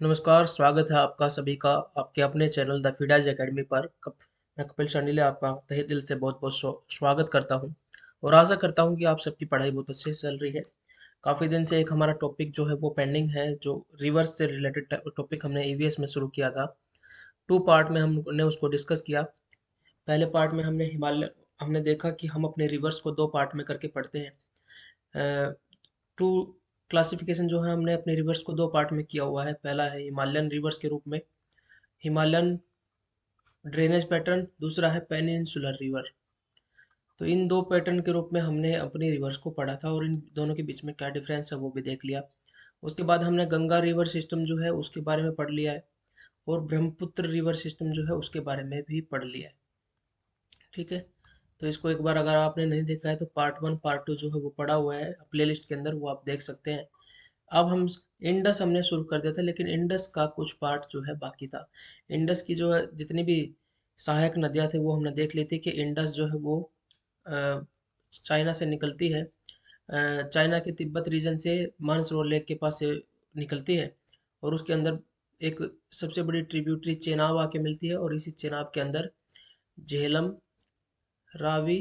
नमस्कार, स्वागत है आपका सभी का आपके अपने चैनल द फीडाज एकेडमी पर। मैं कपिल शांडिल्य आपका तहे दिल से बहुत बहुत स्वागत करता हूं और आशा करता हूं कि आप सबकी पढ़ाई बहुत अच्छे से चल रही है। काफ़ी दिन से एक हमारा टॉपिक जो है वो पेंडिंग है, जो रिवर्स से रिलेटेड टॉपिक हमने ईवीएस में शुरू किया था। टू पार्ट में हमने उसको डिस्कस किया। पहले पार्ट में हमने देखा कि हम अपने रिवर्स को दो पार्ट में करके पढ़ते हैं। टू क्लासिफिकेशन जो है हमने अपने रिवर्स को दो पार्ट में किया हुआ है। पहला है हिमालयन रिवर्स के रूप में, हिमालयन ड्रेनेज पैटर्न, दूसरा है पेनिनसुलर रिवर। तो इन दो पैटर्न के रूप में हमने अपनी रिवर्स को पढ़ा था और इन दोनों के बीच में क्या डिफरेंस है वो भी देख लिया। उसके बाद हमने गंगा रिवर सिस्टम जो है उसके बारे में पढ़ लिया है और ब्रह्मपुत्र रिवर सिस्टम जो है उसके बारे में भी पढ़ लिया है। ठीक है, तो इसको एक बार अगर आपने नहीं देखा है तो पार्ट वन पार्ट टू जो है वो पढ़ा हुआ है प्ले लिस्ट के अंदर, वो आप देख सकते हैं। अब हम इंडस हमने शुरू कर दिया था, लेकिन इंडस का कुछ पार्ट जो है बाकी था। इंडस की जो है जितनी भी सहायक नदियां थे वो हमने देख ली थी कि इंडस जो है वो अ, चाइना से निकलती है। चाइना के तिब्बत रीजन से मानसरोवर लेक के पास से निकलती है और उसके अंदर एक सबसे बड़ी ट्रिब्यूटरी चेनाब आके मिलती है और इसी चेनाब के अंदर झेलम, रावी,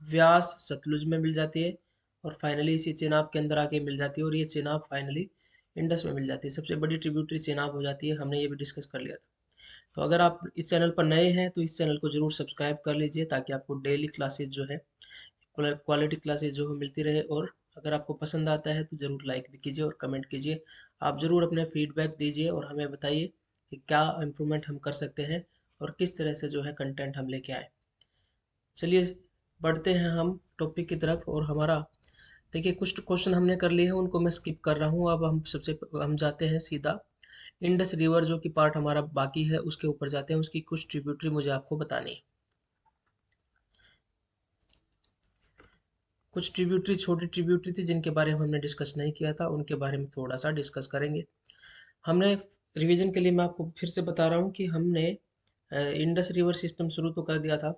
व्यास सतलुज में मिल जाती है और फाइनली इसी चेनाब के अंदर आके मिल जाती है और ये चेनाब फाइनली इंडस में मिल जाती है। सबसे बड़ी ट्रिब्यूटरी चेनाब हो जाती है, हमने ये भी डिस्कस कर लिया था। तो अगर आप इस चैनल पर नए हैं तो इस चैनल को जरूर सब्सक्राइब कर लीजिए ताकि आपको डेली क्लासेस जो है, क्वालिटी क्लासेस जो है मिलती रहे। और अगर आपको पसंद आता है तो ज़रूर लाइक भी कीजिए और कमेंट कीजिए। आप ज़रूर अपने फीडबैक दीजिए और हमें बताइए कि क्या इम्प्रूवमेंट हम कर सकते हैं और किस तरह से जो है कंटेंट हम लेके आए। चलिए बढ़ते हैं हम टॉपिक की तरफ। और हमारा देखिए कुछ क्वेश्चन हमने कर लिए हैं, उनको मैं स्किप कर रहा हूँ। अब हम जाते हैं सीधा इंडस रिवर जो कि पार्ट हमारा बाकी है उसके ऊपर जाते हैं। उसकी कुछ ट्रिब्यूटरी मुझे आपको बतानी है। कुछ ट्रिब्यूटरी छोटी ट्रिब्यूटरी थी जिनके बारे में हमने डिस्कस नहीं किया था, उनके बारे में थोड़ा सा डिस्कस करेंगे। हमने रिवीजन के लिए मैं आपको फिर से बता रहा हूँ कि हमने इंडस रिवर सिस्टम शुरू तो कर दिया था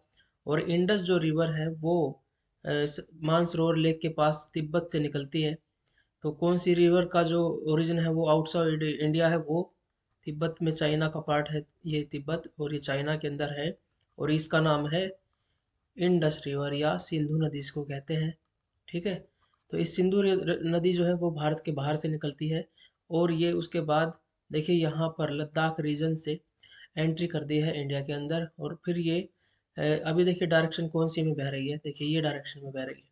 और इंडस जो रिवर है वो मानसरोवर लेक के पास तिब्बत से निकलती है। तो कौन सी रिवर का जो ओरिजिन है वो आउटसाइड इंडिया है, वो तिब्बत में, चाइना का पार्ट है ये तिब्बत और ये चाइना के अंदर है और इसका नाम है इंडस रिवर या सिंधु नदी इसको कहते हैं। ठीक है, तो इस नदी जो है वो भारत के बाहर से निकलती है और ये उसके बाद देखिए यहाँ पर लद्दाख रीजन से एंट्री कर दी है इंडिया के अंदर। और फिर ये अभी देखिए डायरेक्शन कौन सी में बह रही है, देखिए ये डायरेक्शन में बह रही है।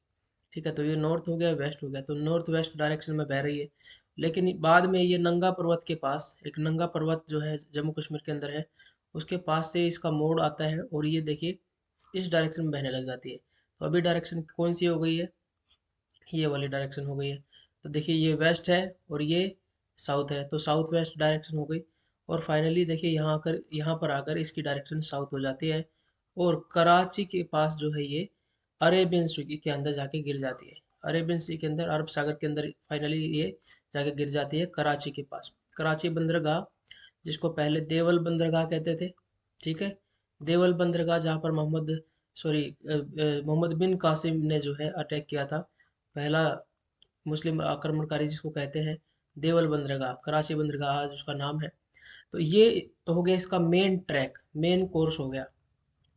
ठीक है, तो ये नॉर्थ हो गया, वेस्ट हो गया, तो नॉर्थ वेस्ट डायरेक्शन में बह रही है। लेकिन बाद में ये नंगा पर्वत के पास, एक नंगा पर्वत जो है जम्मू कश्मीर के अंदर है, उसके पास से इसका मोड़ आता है और ये देखिए इस डायरेक्शन में बहने लग जाती है। तो अभी डायरेक्शन कौन सी हो गई है, ये वाली डायरेक्शन हो गई है। तो देखिए ये वेस्ट है और ये साउथ है, तो साउथ वेस्ट डायरेक्शन हो गई। और फाइनली देखिए यहाँ पर आकर इसकी डायरेक्शन साउथ हो जाती है और कराची के पास जो है ये अरेबियन सी के अंदर जाके गिर जाती है। अरेबियन सी के अंदर, अरब सागर के अंदर फाइनली ये जाके गिर जाती है कराची के पास। कराची बंदरगाह, जिसको पहले देवल बंदरगाह कहते थे। ठीक है, देवल बंदरगाह जहाँ पर मोहम्मद बिन कासिम ने जो है अटैक किया था, पहला मुस्लिम आक्रमणकारी जिसको कहते हैं, देवल बंदरगाह, कराची बंदरगाह आज उसका नाम है। तो ये तो हो गया इसका मेन ट्रैक, मेन कोर्स हो गया।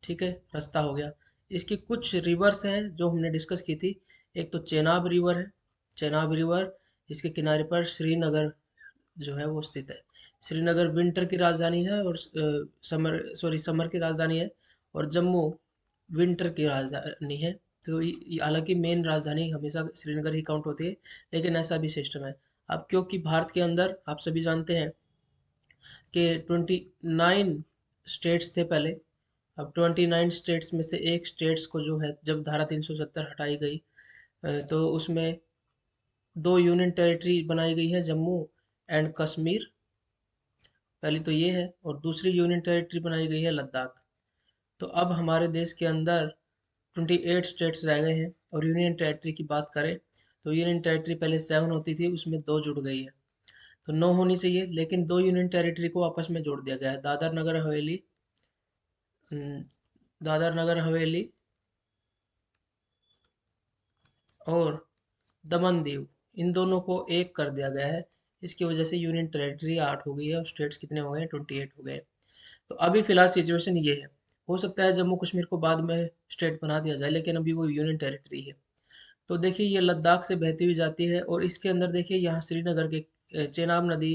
ठीक है, रास्ता हो गया। इसकी कुछ रिवर्स हैं जो हमने डिस्कस की थी। एक तो चेनाब रिवर है। चेनाब रिवर, इसके किनारे पर श्रीनगर जो है वो स्थित है। श्रीनगर विंटर की राजधानी है और समर की राजधानी है और जम्मू विंटर की राजधानी है। तो हालांकि मेन राजधानी हमेशा श्रीनगर ही काउंट होती है, लेकिन ऐसा भी सिस्टम है। अब क्योंकि भारत के अंदर आप सभी जानते हैं कि 29 स्टेट्स थे पहले। अब 29 स्टेट्स में से एक स्टेट्स को जो है जब धारा 370 हटाई गई, तो उसमें दो यूनियन टेरिटरी बनाई गई है, जम्मू एंड कश्मीर। पहली तो ये है और दूसरी यूनियन टेरिटरी बनाई गई है लद्दाख। तो अब हमारे देश के अंदर 28 स्टेट्स रह गए हैं। और यूनियन टेरिटरी की बात करें तो यूनियन टेरिटरी पहले 7 होती थी, उसमें दो जुड़ गई है, तो 9 होनी चाहिए, लेकिन दो यूनियन टेरिटरी को आपस में जोड़ दिया गया है। हम्म, दादर नगर हवेली और दमन दीव, इन दोनों को एक कर दिया गया है। इसकी वजह से यूनियन टेरिटरी 8 हो गई है और स्टेट्स कितने हो गए, 28 हो गए। तो अभी फिलहाल सिचुएशन ये है। हो सकता है जम्मू कश्मीर को बाद में स्टेट बना दिया जाए, लेकिन अभी वो यूनियन टेरिटरी है। तो देखिए ये लद्दाख से बहती हुई जाती है और इसके अंदर देखिए यहाँ श्रीनगर के चेनाब नदी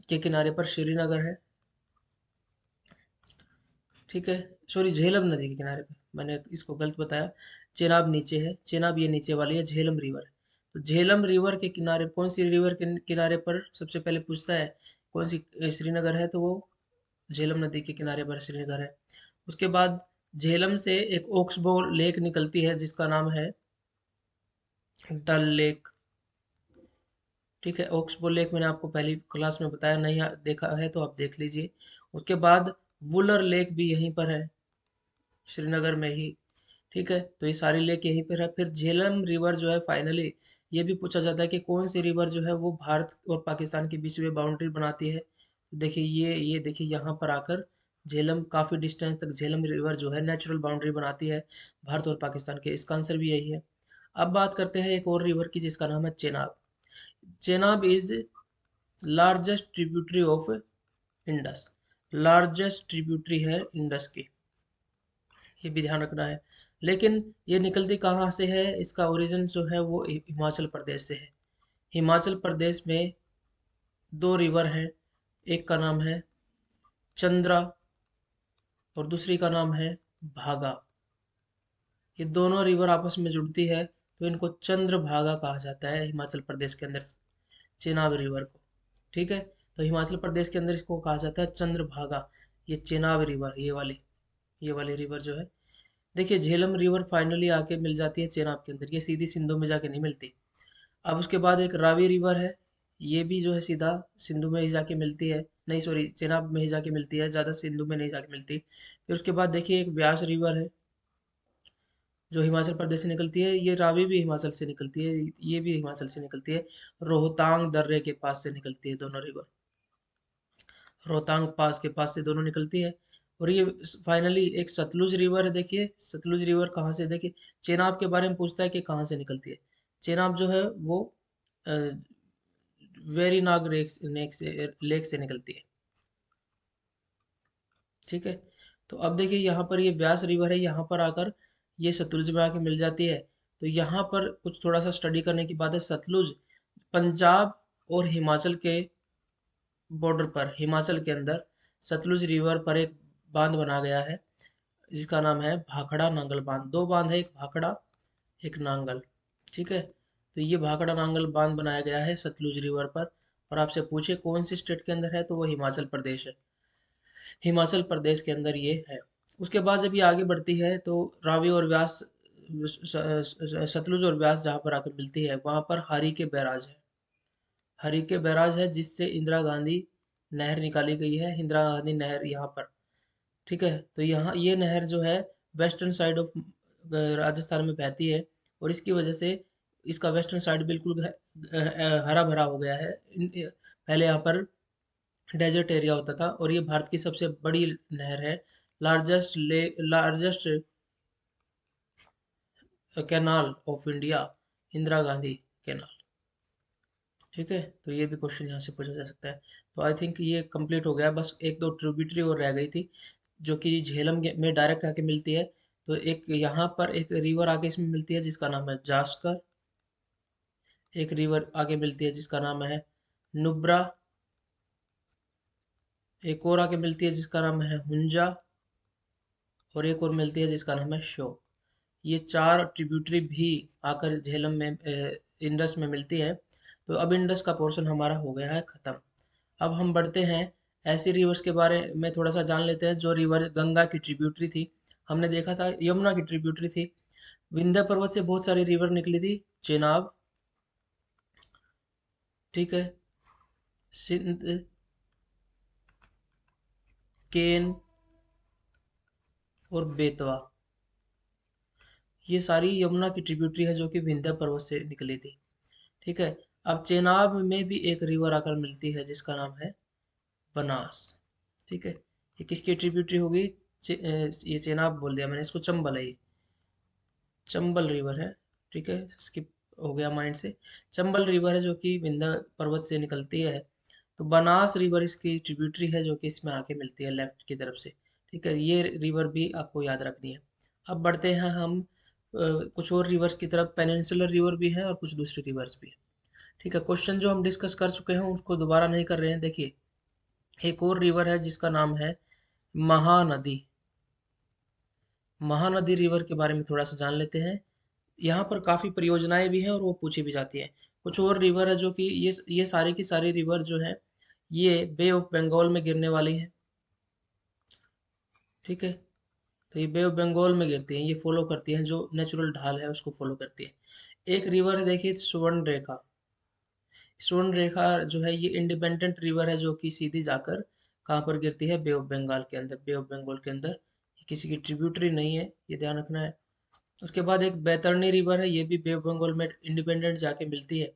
के किनारे पर श्रीनगर है, ठीक है। सॉरी, झेलम नदी के किनारे पे मैंने इसको गलत बताया। चेनाब नीचे है, चेनाब ये नीचे वाली है, झेलम रिवर है। तो झेलम रिवर के किनारे कौन सी रिवर के किनारे पर सबसे पहले पूछता है कौन सी श्रीनगर है, तो वो झेलम नदी के किनारे पर श्रीनगर है। उसके बाद झेलम से एक ओक्सबो लेक निकलती है जिसका नाम है डल लेक, ठीक है। ओक्सबो लेक मैंने आपको पहली क्लास में बताया, नहीं देखा है तो आप देख लीजिए। उसके बाद वुलर लेक भी यहीं पर है, श्रीनगर में ही, ठीक है। तो ये सारी लेक यहीं पर है। फिर झेलम रिवर जो है फाइनली ये भी पूछा जाता है कि कौन सी रिवर जो है वो भारत और पाकिस्तान के बीच में बाउंड्री बनाती है। तो देखिए ये देखिए यहाँ पर आकर झेलम काफ़ी डिस्टेंस तक झेलम रिवर जो है नेचुरल बाउंड्री बनाती है भारत और पाकिस्तान के। इसका आंसर भी यही है। अब बात करते हैं एक और रिवर की जिसका नाम है Chenab. Chenab is largest tributary of Indus, largest tributary है इंडस की, ये भी ध्यान रखना है। लेकिन ये निकलती कहाँ से है, इसका ओरिजिन जो है वो हिमाचल प्रदेश से है। हिमाचल प्रदेश में दो रिवर हैं, एक का नाम है चंद्रा और दूसरी का नाम है भागा। ये दोनों रिवर आपस में जुड़ती है तो इनको चंद्रभागा कहा जाता है हिमाचल प्रदेश के अंदर, चेनाब रिवर को, ठीक है। तो हिमाचल प्रदेश के अंदर इसको कहा जाता है चंद्रभागा। ये चेनाब रिवर, ये वाली रिवर जो है, देखिए झेलम रिवर फाइनली आके मिल जाती है चेनाब के अंदर, ये सीधी सिंधु में जाके नहीं मिलती। अब उसके बाद एक रावी रिवर है, ये भी जो है सीधा सिंधु में ही जाके मिलती है, नहीं सॉरी चेनाब में ही जाके मिलती है, ज़्यादा सिंधु में नहीं जाके मिलती। फिर उसके बाद देखिए एक व्यास रिवर है जो हिमाचल प्रदेश से निकलती है, ये रावी भी हिमाचल से निकलती है, ये भी हिमाचल से निकलती है। रोहतांग दर्रे के पास से निकलती है दोनों रिवर, रोहतांग पास के पास से दोनों निकलती है। और ये फाइनली एक सतलुज रिवर है, देखिए सतलुज रिवर कहाँ से, देखिए चेनाब के बारे में पूछता है कि कहाँ से निकलती है। चेनाब जो है वो वेरीनाग लेक से निकलती है, ठीक है। तो अब देखिए यहाँ पर ये व्यास रिवर है, यहाँ पर आकर ये सतलुज में आके मिल जाती है। तो यहाँ पर कुछ थोड़ा सा स्टडी करने की बात है। सतलुज पंजाब और हिमाचल के बॉर्डर पर, हिमाचल के अंदर सतलुज रिवर पर एक बांध बना गया है जिसका नाम है भाखड़ा नांगल बांध। दो बांध है, एक भाखड़ा एक नांगल, ठीक है। तो ये भाखड़ा नांगल बांध बनाया गया है सतलुज रिवर पर। और आपसे पूछे कौन सी स्टेट के अंदर है, तो वो हिमाचल प्रदेश है, हिमाचल प्रदेश के अंदर ये है। उसके बाद जब ये आगे बढ़ती है तो रावी और व्यास, सतलुज और व्यास जहाँ पर आकर मिलती है वहां पर हरी के बैराज है, हरी के बैराज है जिससे इंदिरा गांधी नहर निकाली गई है, इंदिरा गांधी नहर यहाँ पर, ठीक है। तो यहाँ ये नहर जो है वेस्टर्न साइड ऑफ राजस्थान में बहती है और इसकी वजह से इसका वेस्टर्न साइड बिल्कुल हरा भरा हो गया है। पहले यहाँ पर डेजर्ट एरिया होता था और ये भारत की सबसे बड़ी नहर है, largest canal of India, Indira Gandhi canal, ठीक है। तो ये भी क्वेश्चन यहाँ से पूछा जा सकता है। तो आई थिंक ये कंप्लीट हो गया, बस एक दो ट्रिब्यूटरी और रह गई थी जो कि झेलम में डायरेक्ट आके मिलती है। तो एक यहाँ पर एक रिवर आके इसमें मिलती है जिसका नाम है जास्कर, एक रिवर आगे मिलती है जिसका नाम है नुब्रा, एक और आगे मिलती है जिसका नाम है हुंजा, और एक और मिलती है जिसका नाम है श्योक। ये चार ट्रिब्यूटरी भी आकर झेलम में इंडस में मिलती है। तो अब इंडस का पोर्शन हमारा हो गया है खत्म। अब हम बढ़ते हैं ऐसी रिवर्स के बारे में थोड़ा सा जान लेते हैं जो रिवर गंगा की ट्रिब्यूटरी थी। हमने देखा था यमुना की ट्रिब्यूटरी थी, विंध्य पर्वत से बहुत सारी रिवर निकली थी, चेनाब, ठीक है, सिंध, केन और बेतवा, ये सारी यमुना की ट्रिब्यूटरी है जो कि विंध्य पर्वत से निकली थी, ठीक है। अब चेनाब में भी एक रिवर आकर मिलती है जिसका नाम है बनास, ठीक है। ये किसकी ट्रिब्यूटरी होगी, ये चेनाब बोल दिया मैंने, इसको चंबल है, ये चंबल रिवर है, ठीक है। स्किप हो गया माइंड से। चंबल रिवर है जो कि विंध्य पर्वत से निकलती है। तो बनास रिवर इसकी ट्रिब्यूटरी है जो कि इसमें आके मिलती है लेफ्ट की तरफ से। ठीक है, ये रिवर भी आपको याद रखनी है। अब बढ़ते हैं हम कुछ और रिवर्स की तरफ। पेनिनसुलर रिवर भी है और कुछ दूसरी रिवर्स भी है। ठीक है, क्वेश्चन जो हम डिस्कस कर चुके हैं उसको दोबारा नहीं कर रहे हैं। देखिए, एक और रिवर है जिसका नाम है महानदी। महानदी रिवर के बारे में थोड़ा सा जान लेते हैं। यहाँ पर काफ़ी परियोजनाएं भी हैं और वो पूछी भी जाती हैं। कुछ और रिवर है जो कि ये सारी की सारी रिवर जो है ये बे ऑफ बंगाल में गिरने वाली है। ठीक है, तो ये बे ऑफ बंगाल में गिरती हैं, ये फॉलो करती हैं जो नेचुरल ढाल है उसको फॉलो करती है। एक रिवर है देखिए, स्वर्ण रेखा। स्वर्ण रेखा जो है ये इंडिपेंडेंट रिवर है जो कि सीधी जाकर कहाँ पर गिरती है, बे ऑफ बंगाल के अंदर, बे ऑफ बंगाल के अंदर। ये किसी की ट्रिब्यूटरी नहीं है, ये ध्यान रखना है। उसके बाद एक बैतरणी रिवर है, ये भी बे ऑफ बंगाल में इंडिपेंडेंट जाके मिलती है।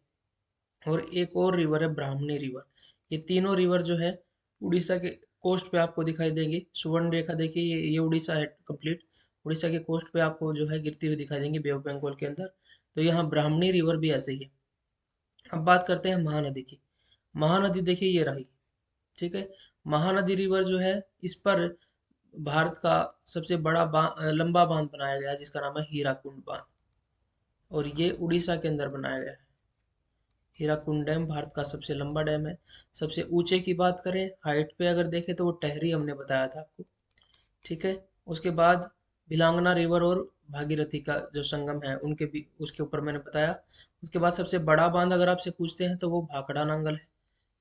और एक और रिवर है ब्राह्मणी रिवर। ये तीनों रिवर जो है उड़ीसा के कोस्ट पे आपको दिखाई देंगी। सुवर्ण रेखा देखिए, ये उड़ीसा है कंप्लीट। उड़ीसा के कोस्ट पे आपको जो है गिरती हुई दिखाई देंगी बे ऑफ बंगाल के अंदर। तो यहाँ ब्राह्मणी रिवर भी ऐसे ही है। अब बात करते हैं महानदी की। महानदी देखिए ये रही। ठीक है, महानदी रिवर जो है इस पर भारत का सबसे बड़ा लंबा बांध बनाया गया है जिसका नाम है हीराकुंड बांध। और ये उड़ीसा के अंदर बनाया गया है। हीराकुंड डैम भारत का सबसे लंबा डैम है। सबसे ऊंचे की बात करें, हाइट पे अगर देखें तो वो टहरी हमने बताया था आपको। ठीक है, उसके बाद भिलांगना रिवर और भागीरथी का जो संगम है उनके भी उसके ऊपर मैंने बताया। उसके बाद सबसे बड़ा बांध अगर आपसे पूछते हैं तो वो भाखड़ा नांगल है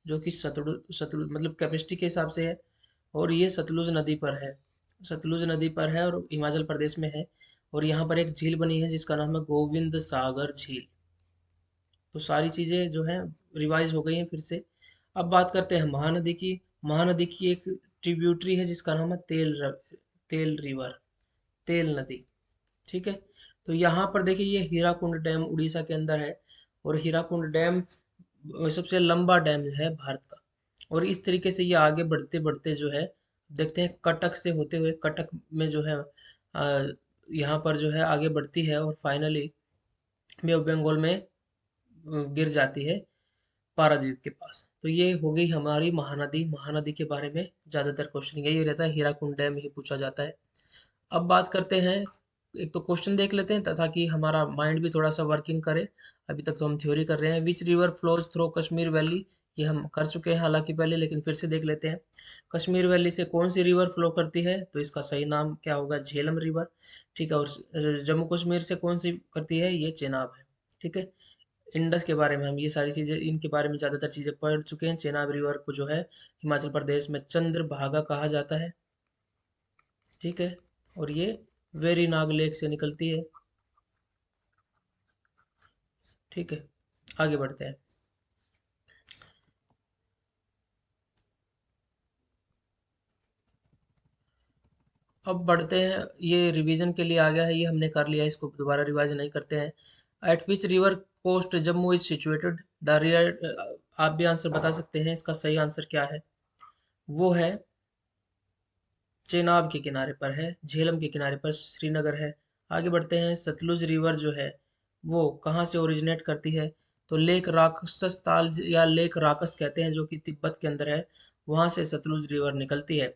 जो कि सतलुज सतलुज मतलब कैपेसिटी के हिसाब से है। और ये सतलुज नदी पर है। सतलुज नदी पर है और हिमाचल प्रदेश में है। और यहाँ पर एक झील बनी है जिसका नाम है गोविंद सागर झील। तो सारी चीज़ें जो हैं रिवाइज हो गई हैं फिर से। अब बात करते हैं महानदी की। महानदी की एक ट्रिब्यूटरी है जिसका नाम है तेल रिवर, तेल नदी। ठीक है, तो यहाँ पर देखिए ये हीराकुंड डैम उड़ीसा के अंदर है। और हीराकुंड डैम सबसे लंबा डैम है भारत का। और इस तरीके से ये आगे बढ़ते बढ़ते जो है देखते हैं कटक से होते हुए, कटक में जो है यहाँ पर जो है आगे बढ़ती है और फाइनली बे ऑफ बंगाल में गिर जाती है पारादीप के पास। तो ये हो गई हमारी महानदी। महानदी के बारे में ज़्यादातर क्वेश्चन यही रहता है, हीराकुंड डैम ही पूछा जाता है। अब बात करते हैं, एक तो क्वेश्चन देख लेते हैं ताकि हमारा माइंड भी थोड़ा सा वर्किंग करे। अभी तक तो हम थ्योरी कर रहे हैं। Which river flows through Kashmir valley, ये हम कर चुके हैं हालांकि पहले, लेकिन फिर से देख लेते हैं। कश्मीर वैली से कौन सी रिवर फ्लो करती है, तो इसका सही नाम क्या होगा, झेलम रिवर। ठीक है, और जम्मू कश्मीर से कौन सी करती है, ये चेनाब है। ठीक है, इंडस के बारे में हम ये सारी चीज़ें, इनके बारे में ज़्यादातर चीज़ें पढ़ चुके हैं। चेनाब रिवर को जो है हिमाचल प्रदेश में चंद्रभागा कहा जाता है। ठीक है, और ये वेरी नाग लेक से निकलती है। ठीक है, आगे बढ़ते हैं। अब बढ़ते हैं, ये रिवीजन के लिए आ गया है, ये हमने कर लिया है, इसको दोबारा रिवाइज नहीं करते हैं। At which river coast Jammu is situated, the rear, आप भी आंसर बता सकते हैं, इसका सही आंसर क्या है। वो है चेनाब के किनारे पर है, झेलम के किनारे पर श्रीनगर है। आगे बढ़ते हैं, सतलुज रिवर जो है वो कहाँ से ओरिजिनेट करती है, तो लेक राक्षस ताल या लेक राकस कहते हैं जो कि तिब्बत के अंदर है, वहाँ से सतलुज रिवर निकलती है।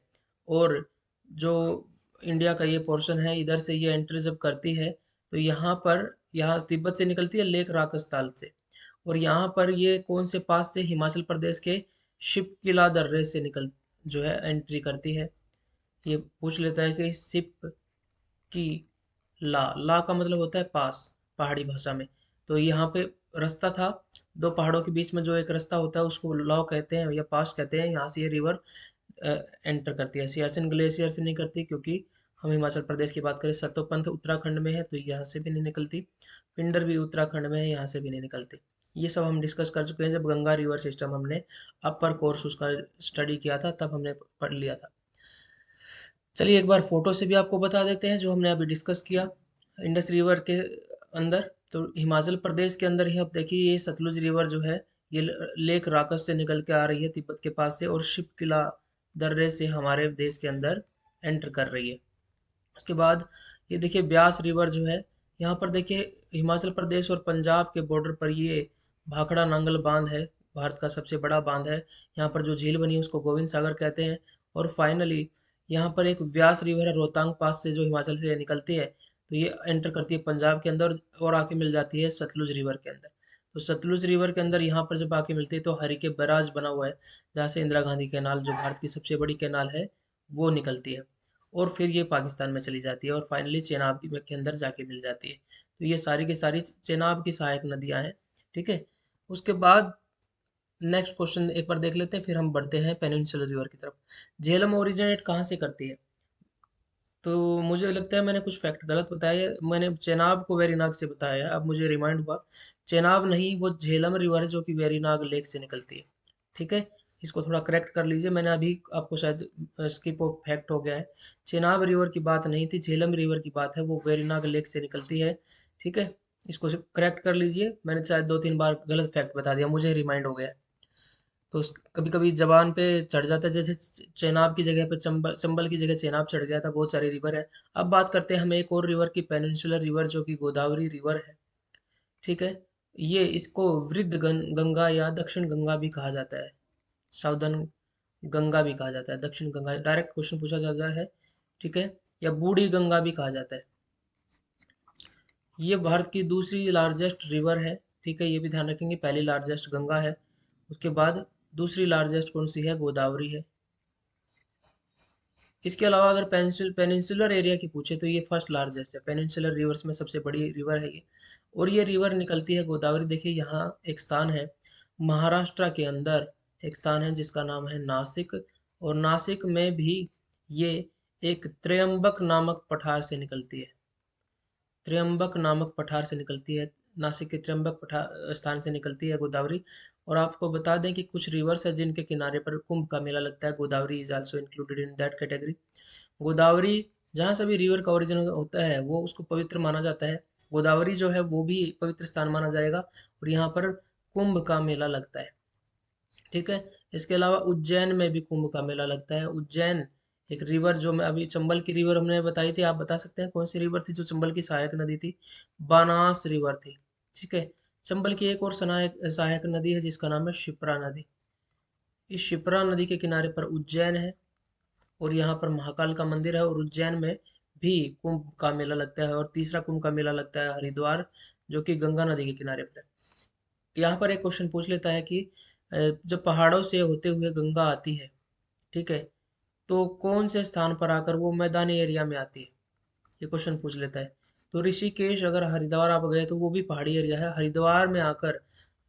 और जो इंडिया का ये पोर्शन है इधर से ये एंट्री जब करती है तो यहाँ तिब्बत से निकलती है लेक राकस ताल से। और यहाँ पर ये कौन से पास से, हिमाचल प्रदेश के शिपकिला दर्रे से निकल जो है एंट्री करती है। ये पूछ लेता है कि सिप की ला का मतलब होता है पास, पहाड़ी भाषा में। तो यहाँ पे रास्ता था, दो पहाड़ों के बीच में जो एक रास्ता होता है उसको लॉ कहते हैं या पास कहते हैं। यहाँ से ये रिवर एंटर करती है। सियाचिन ग्लेशियर से नहीं करती क्योंकि हम हिमाचल प्रदेश की बात करें, सतोपंथ उत्तराखंड में है तो यहाँ से भी नहीं निकलती। पिंडर भी उत्तराखंड में है, यहाँ से भी नहीं निकलती। ये सब हम डिस्कस कर चुके हैं जब गंगा रिवर सिस्टम हमने अपर कोर्स उसका स्टडी किया था, तब हमने पढ़ लिया था। चलिए एक बार फोटो से भी आपको बता देते हैं जो हमने अभी डिस्कस किया इंडस रिवर के अंदर। तो हिमाचल प्रदेश के अंदर ही आप देखिए ये सतलुज रिवर जो है ये लेक राकस से निकल के आ रही है तिब्बत के पास से, और शिप किला दर्रे से हमारे देश के अंदर एंटर कर रही है। उसके बाद ये देखिए ब्यास रिवर जो है यहाँ पर देखिए हिमाचल प्रदेश और पंजाब के बॉर्डर पर ये भाखड़ा नांगल बांध है, भारत का सबसे बड़ा बांध है। यहाँ पर जो झील बनी है उसको गोविंद सागर कहते हैं। और फाइनली यहाँ पर एक व्यास रिवर है रोहतांग पास से, जो हिमाचल से निकलती है, तो ये एंटर करती है पंजाब के अंदर और आके मिल जाती है सतलुज रिवर के अंदर। तो सतलुज रिवर के अंदर यहाँ पर जब आके मिलती है तो हरिके बैराज बना हुआ है, जहाँ से इंदिरा गांधी कैनाल, जो भारत की सबसे बड़ी कैनाल है, वो निकलती है। और फिर ये पाकिस्तान में चली जाती है और फाइनली चेनाब के अंदर जाके मिल जाती है। तो ये सारी की सारी चेनाब की सहायक नदियां हैं। ठीक है। उसके बाद नेक्स्ट क्वेश्चन एक बार देख लेते हैं, फिर हम बढ़ते हैं पेनिनसुलर रिवर की तरफ। झेलम ओरिजिनेट कहाँ से करती है? तो मुझे लगता है मैंने कुछ फैक्ट गलत बताया है। मैंने चेनाब को वेरीनाग से बताया है, अब मुझे रिमाइंड हुआ। चेनाब नहीं, वो झेलम रिवर है जो कि वेरीनाग लेक से निकलती है। ठीक है। इसको थोड़ा करेक्ट कर लीजिए, मैंने अभी आपको शायद स्किप ऑफ फैक्ट हो गया है। चेनाब रिवर की बात नहीं थी, झेलम रिवर की बात है, वो वेरीनाग लेक से निकलती है। ठीक है। इसको करेक्ट कर लीजिए, मैंने शायद 2-3 बार गलत फैक्ट बता दिया, मुझे रिमाइंड हो गया है। तो कभी कभी जबान पे चढ़ जाता है, जैसे चेनाब की जगह पे चंबल, चंबल की जगह चेनाब चढ़ गया था। बहुत सारी रिवर है। अब बात करते हैं हम एक और रिवर की, पेनिनसुलर रिवर, जो कि गोदावरी रिवर है। ठीक है। ये इसको वृद्ध गंगा या दक्षिण गंगा भी कहा जाता है, साउदर्न गंगा भी कहा जाता है, दक्षिण गंगा डायरेक्ट क्वेश्चन पूछा जाता है। ठीक है। या बूढ़ी गंगा भी कहा जाता है। ये भारत की दूसरी लार्जेस्ट रिवर है। ठीक है, ये भी ध्यान रखेंगे, पहली लार्जेस्ट गंगा है, उसके बाद दूसरी लार्जेस्ट कौन सी है? गोदावरी है। इसके अलावा अगर पेनिनसुलर एरिया की पूछे तो ये फर्स्ट लार्जेस्ट है, पेनिनसुलर रिवर्स में सबसे बड़ी रिवर है ये। और ये रिवर निकलती है गोदावरी। देखिए यहाँ एक स्थान है महाराष्ट्र के अंदर, एक स्थान है जिसका नाम है नासिक, और नासिक में भी ये एक त्र्यंबक नामक पठार से निकलती है। त्र्यंबक नामक पठार से निकलती है, नासिक के त्र्यंबक पठार स्थान से निकलती है गोदावरी। और आपको बता दें कि कुछ रिवर्स है जिनके किनारे पर कुंभ का मेला लगता है, Godavari is also included in that category. Godavari जहाँ से भी रिवर का ओरिजिन होता है वो उसको पवित्र माना जाता है। गोदावरी जो है वो भी पवित्र स्थान माना जाएगा, और यहाँ पर कुंभ का मेला लगता है। ठीक है। इसके अलावा उज्जैन में भी कुंभ का मेला लगता है। उज्जैन एक रिवर, जो मैं अभी चंबल की रिवर हमने बताई थी, आप बता सकते हैं कौन सी रिवर थी जो चंबल की सहायक नदी थी? बानास रिवर थी। ठीक है। चंबल की एक और सहायक सहायक नदी है जिसका नाम है शिप्रा नदी। इस शिप्रा नदी के किनारे पर उज्जैन है, और यहाँ पर महाकाल का मंदिर है, और उज्जैन में भी कुंभ का मेला लगता है। और तीसरा कुंभ का मेला लगता है हरिद्वार, जो कि गंगा नदी के किनारे पर है। यहाँ पर एक क्वेश्चन पूछ लेता है कि जब पहाड़ों से होते हुए गंगा आती है, ठीक है, तो कौन से स्थान पर आकर वो मैदानी एरिया में आती है? ये क्वेश्चन पूछ लेता है। तो ऋषिकेश, अगर हरिद्वार आप गए तो वो भी पहाड़ी एरिया है, हरिद्वार में आकर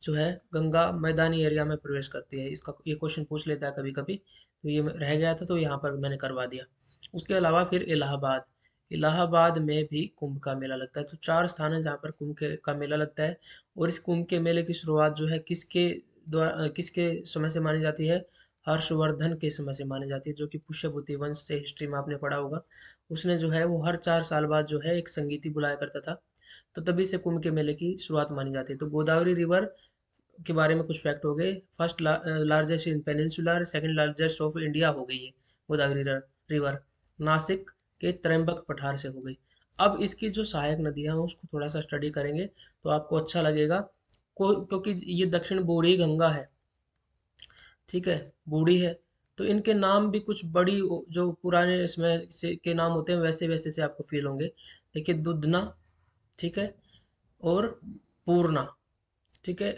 जो है गंगा मैदानी एरिया में प्रवेश करती है। इसका ये क्वेश्चन पूछ लेता है कभी कभी, तो ये रह गया था तो यहाँ पर मैंने करवा दिया। उसके अलावा फिर इलाहाबाद, इलाहाबाद में भी कुंभ का मेला लगता है। तो 4 स्थान है जहाँ पर का मेला लगता है। और इस कुंभ के मेले की शुरुआत जो है किसके द्वारा, किसके समय से मानी जाती है? हर्षवर्धन के समय से मानी जाती है, जो कि पुष्यभूति वंश से हिस्ट्री में आपने पढ़ा होगा। उसने जो है वो हर 4 साल बाद जो है एक संगीति बुलाया करता था, तो तभी से कुंभ के मेले की शुरुआत मानी जाती है। तो गोदावरी रिवर के बारे में कुछ फैक्ट हो गए। First largest in peninsular, second largest of India हो गई है गोदावरी रिवर, नासिक के त्र्यंबक पठार से हो गई। अब इसकी जो सहायक नदियां हैं उसको थोड़ा सा स्टडी करेंगे तो आपको अच्छा लगेगा, क्योंकि ये दक्षिण बूढ़ी गंगा है। ठीक है, बूढ़ी है, तो इनके नाम भी कुछ बड़ी जो पुराने इसमें से के नाम होते हैं वैसे वैसे से आपको फील होंगे। देखिए दुधना, ठीक है, और पूर्णा। ठीक है,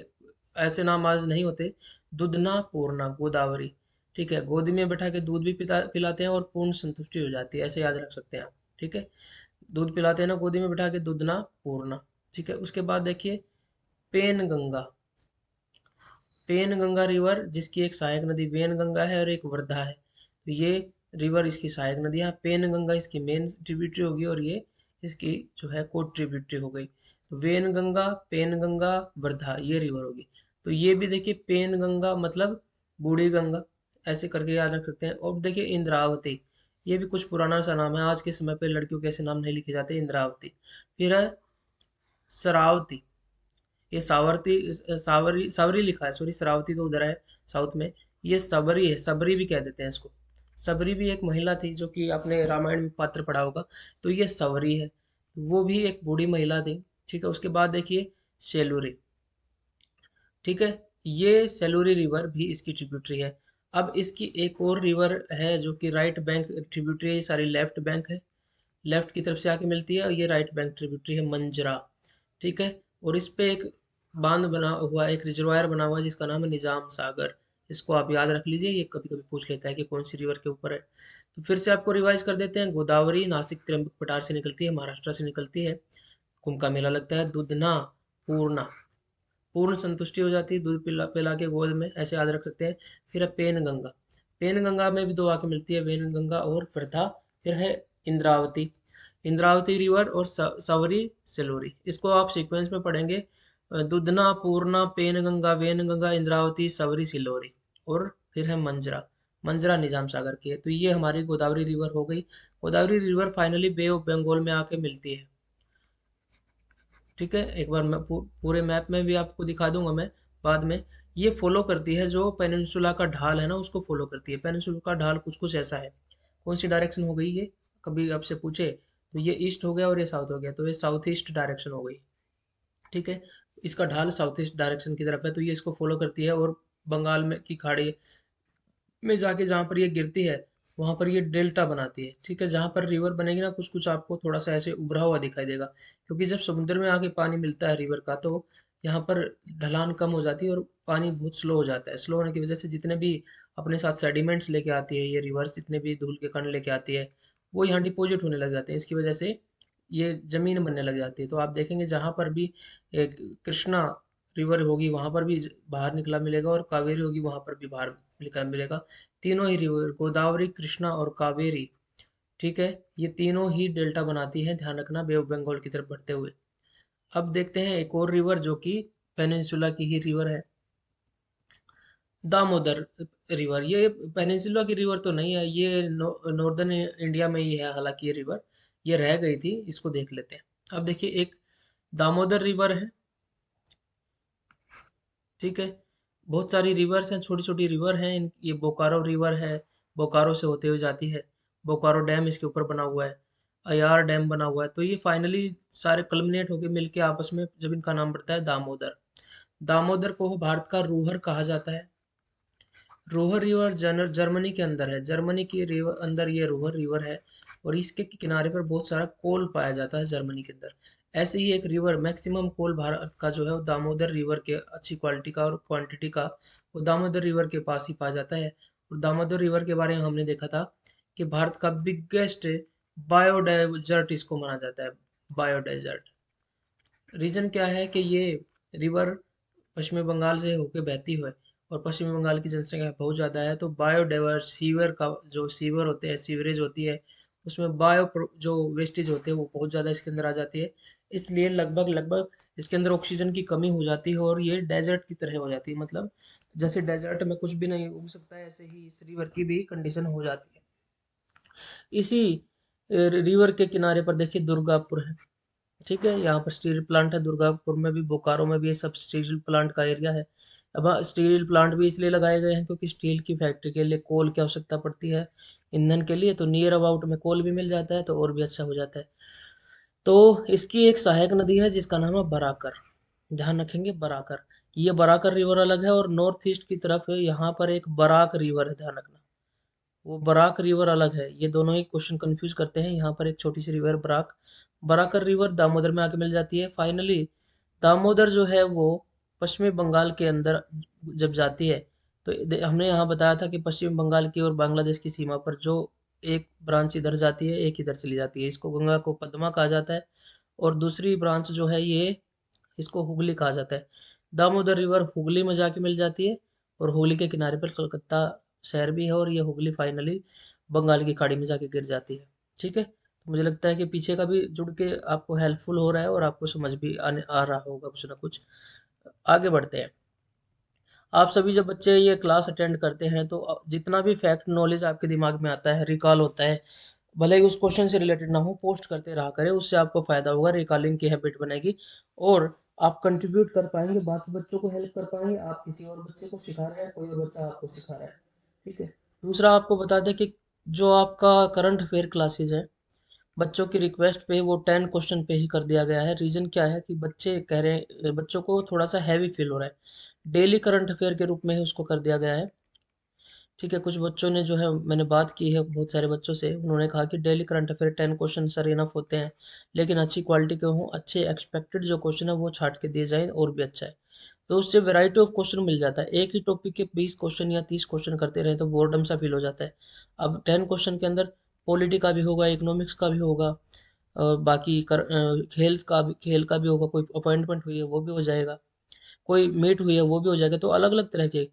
ऐसे नाम आज नहीं होते। दुधना, पूर्णा, गोदावरी। ठीक है, गोदी में बैठा के दूध भी पिलाते हैं और पूर्ण संतुष्टि हो जाती है, ऐसे याद रख सकते हैं आप। ठीक है, दूध पिलाते हैं ना गोदी में बैठा के, दुधना, पूर्णा। ठीक है। उसके बाद देखिए Penganga, Penganga river, जिसकी एक सहायक नदी वेन गंगा है और एक वर्धा है। तो ये रिवर इसकी सहायक नदी है। पेन गंगा इसकी मेन ट्रिब्यूटरी होगी, और ये इसकी जो है को ट्रिब्यूटरी हो गई। तो वेन गंगा, पेन गंगा, वर्धा, ये रिवर होगी। तो ये भी देखिए पेन गंगा मतलब बूढ़ी गंगा, ऐसे करके याद रख सकते हैं। और देखिए इंद्रावती, ये भी कुछ पुराना सा नाम है, आज के समय पे लड़कियों के ऐसे नाम नहीं लिखे जाते, इंद्रावती। फिर है शरावती, ये सावरती, सावरी सावरी लिखा है, सॉरी, शरावती तो उधर है साउथ में। ये सबरी है, सबरी भी कह देते हैं इसको। सबरी भी एक महिला थी जो कि आपने रामायण में पात्र पढ़ा होगा, तो ये सवरी है। वो भी एक बूढ़ी महिला थी। ठीक है, उसके बाद देखिए सेलूरी। ठीक है, ये सेलूरी रिवर भी इसकी ट्रिब्यूटरी है। अब इसकी एक और रिवर है जो कि राइट बैंक ट्रिब्यूटरी है, सारी लेफ्ट बैंक है, लेफ्ट की तरफ से आके मिलती है, और ये राइट बैंक ट्रिब्यूटरी है, मंजरा। ठीक है, और इस पे एक बांध बना हुआ है, एक रिजर्वायर बना हुआ है जिसका नाम है निजाम सागर। इसको आप याद रख लीजिए, ये कभी कभी पूछ लेता है कि कौन सी रिवर के ऊपर है। तो फिर से आपको रिवाइज कर देते हैं। गोदावरी नासिक त्र्यंबक पठार से निकलती है, महाराष्ट्र से निकलती है, कुंभ का मेला लगता है। दुधना, पूर्णा, पूर्ण संतुष्टि हो जाती है, दूध पिला पिला के गोद में, ऐसे याद रख सकते हैं। फिर है पेन गंगा, पेन गंगा में भी दो आके मिलती है, वेन गंगा और वर्धा। फिर है इंद्रावती, इंद्रावती रिवर और सवरी सेलोरी। इसको आप सीक्वेंस में पढ़ेंगे, दुधना, पूर्णा, पेन गंगा, वेन गंगा, इंद्रावती, सवरी, सिलोरी। और फिर है मंजरा, मंजरा निजाम सागर की है। तो ये हमारी गोदावरी रिवर हो गई। Godavari river finally Bay of Bengal में आके मिलती है। ठीक है, एक बार मैं पूरे मैप में भी आपको दिखा दूंगा मैं बाद में। ये फॉलो करती है जो पेनिनसुला का ढाल है ना, उसको फॉलो करती है। पेनिनसुला का ढाल कुछ कुछ ऐसा है। कौन सी डायरेक्शन हो गई ये, कभी आपसे पूछे तो ये ईस्ट हो गया और ये साउथ हो गया, तो ये साउथ ईस्ट डायरेक्शन हो गई। ठीक है, इसका ढाल साउथ ईस्ट डायरेक्शन की तरफ है, तो ये इसको फॉलो करती है और बंगाल में की खाड़ी में जाके जहाँ पर ये गिरती है वहां पर ये डेल्टा बनाती है। ठीक है, जहाँ पर रिवर बनेगी ना, कुछ कुछ आपको थोड़ा सा ऐसे उभरा हुआ दिखाई देगा, क्योंकि जब समुद्र में आके पानी मिलता है रिवर का, तो यहाँ पर ढलान कम हो जाती है और पानी बहुत स्लो हो जाता है। स्लो होने की वजह से जितने भी अपने साथ सेडिमेंट्स लेके आती है ये रिवर्स, जितने भी धूल के कण लेके आती है, वो यहाँ डिपोजिट होने लग जाते हैं। इसकी वजह से ये जमीन बनने लग जाती है। तो आप देखेंगे जहाँ पर भी एक कृष्णा रिवर होगी वहां पर भी बाहर निकला मिलेगा, और कावेरी होगी वहां पर भी बाहर निकला मिलेगा। तीनों ही रिवर, गोदावरी, कृष्णा और कावेरी, ठीक है, ये तीनों ही डेल्टा बनाती हैं, ध्यान रखना, बे ऑफ बंगाल की तरफ बढ़ते हुए। अब देखते हैं एक और रिवर जो कि पेनिनसुला की ही रिवर है, दामोदर रिवर। ये पेनिनसुला की रिवर तो नहीं है, ये नॉर्दर्न इंडिया में ही है हालांकि ये रिवर, ये रह गई थी, इसको देख लेते हैं। अब देखिए एक दामोदर रिवर है। ठीक है, बहुत सारी रिवर्स हैं, छोटी छोटी रिवर हैं। ये बोकारो रिवर है, बोकारो से होते हुए जाती है। बोकारो डैम इसके ऊपर बना हुआ है, अयार डैम बना हुआ है। तो ये फाइनली सारे कल्मिनेट होके मिलके आपस में जब इनका नाम पड़ता है दामोदर। दामोदर को भारत का रूहर कहा जाता है। रोहर रिवर जर्मनी के अंदर है, जर्मनी के रिवर अंदर ये रोहर रिवर है, और इसके किनारे पर बहुत सारा कोल पाया जाता है जर्मनी के अंदर। ऐसे ही एक रिवर, मैक्सिमम कोल भारत का जो है वो दामोदर रिवर के, अच्छी क्वालिटी का और क्वांटिटी का, वो दामोदर रिवर के पास ही पाया जाता है। और दामोदर रिवर के बारे में हमने देखा था कि भारत का बिगेस्ट बायोडाइवर्ट इसको माना जाता है, बायोडेजर्ट। रीजन क्या है कि ये रिवर पश्चिमी बंगाल से होकर बहती है, और पश्चिमी बंगाल की जनसंख्या बहुत ज़्यादा है, तो बायोडाइवर्स सीवर का जो सीवर होते हैं, सीवरेज होती है, उसमें जो वेस्टेज होते हैं वो बहुत ज़्यादा इसके अंदर आ जाती है। इसलिए लगभग लगभग इसके अंदर ऑक्सीजन की कमी हो जाती है, और ये डेजर्ट की तरह हो जाती है। मतलब जैसे डेजर्ट में कुछ भी नहीं उग सकता है, ऐसे ही इस रिवर की भी कंडीशन हो जाती है। इसी रिवर के किनारे पर देखिए दुर्गापुर है। ठीक है, यहाँ पर स्टील प्लांट है, दुर्गापुर में भी, बोकारो में भी, ये सब स्टील प्लांट का एरिया है। अब हाँ, स्टील प्लांट भी इसलिए लगाए गए हैं क्योंकि स्टील की फैक्ट्री के लिए कोल की आवश्यकता पड़ती है ईंधन के लिए, तो नियर अबाउट में कोल भी मिल जाता है, तो और भी अच्छा हो जाता है। तो इसकी एक सहायक नदी है जिसका नाम है बराकर, ध्यान रखेंगे बराकर। ये बराकर रिवर अलग है, और नॉर्थ ईस्ट की तरफ यहाँ पर एक बराक रिवर है, ध्यान रखना, वो बराक रिवर अलग है। ये दोनों ही क्वेश्चन कंफ्यूज करते हैं। यहाँ पर एक छोटी सी रिवर बराक, बराकर रिवर दामोदर में आके मिल जाती है। फाइनली दामोदर जो है वो पश्चिमी बंगाल के अंदर जब जाती है, तो हमने यहाँ बताया था कि पश्चिम बंगाल की और बांग्लादेश की सीमा पर जो एक ब्रांच इधर जाती है, एक इधर चली जाती है, इसको गंगा को पद्मा कहा जाता है, और दूसरी ब्रांच जो है ये, इसको हुगली कहा जाता है। दामोदर रिवर हुगली में जाके मिल जाती है, और हुगली के किनारे पर कलकत्ता शहर भी है, और ये हुगली फाइनली बंगाल की खाड़ी में जाके गिर जाती है। ठीक है, तो मुझे लगता है कि पीछे का भी जुड़ के आपको हेल्पफुल हो रहा है, और आपको समझ भी आने आ रहा होगा कुछ ना कुछ। आगे बढ़ते हैं। आप सभी जब बच्चे ये क्लास अटेंड करते हैं, तो जितना भी फैक्ट नॉलेज आपके दिमाग में आता है, रिकॉल होता है, भले ही उस क्वेश्चन से रिलेटेड ना हो, पोस्ट करते रहा करें, उससे आपको फायदा होगा, रिकॉलिंग की हैबिट बनेगी, और आप कंट्रीब्यूट कर पाएंगे, बाकी बच्चों को हेल्प कर पाएंगे। आप किसी और बच्चे को सिखा रहे हैं, कोई और बच्चा आपको सिखा रहा है। ठीक है, दूसरा आपको बता दें कि जो आपका करंट अफेयर क्लासेज है बच्चों की रिक्वेस्ट पे वो 10 क्वेश्चन पे ही कर दिया गया है। रीज़न क्या है कि बच्चे कह रहे हैं, बच्चों को थोड़ा सा हैवी फील हो रहा है, डेली करंट अफेयर के रूप में ही उसको कर दिया गया है। ठीक है, कुछ बच्चों ने जो है, मैंने बात की है बहुत सारे बच्चों से, उन्होंने कहा कि daily current affair 10 question sir enough होते हैं, लेकिन अच्छी क्वालिटी के हों, अच्छे एक्सपेक्टेड जो क्वेश्चन है वो छाट के दिए जाएं और भी अच्छा है। तो उससे वैरायटी ऑफ क्वेश्चन मिल जाता है। एक ही टॉपिक के 20 क्वेश्चन या 30 क्वेश्चन करते रहे तो बोर्डम सा फील हो जाता है। अब 10 क्वेश्चन के अंदर पॉलिटी का भी होगा, इकोनॉमिक्स का भी होगा, और बाकी खेल का भी होगा, कोई अपॉइंटमेंट हुई है वो भी हो जाएगा, कोई मीट हुई है वो भी हो जाएगा। तो अलग अलग तरह के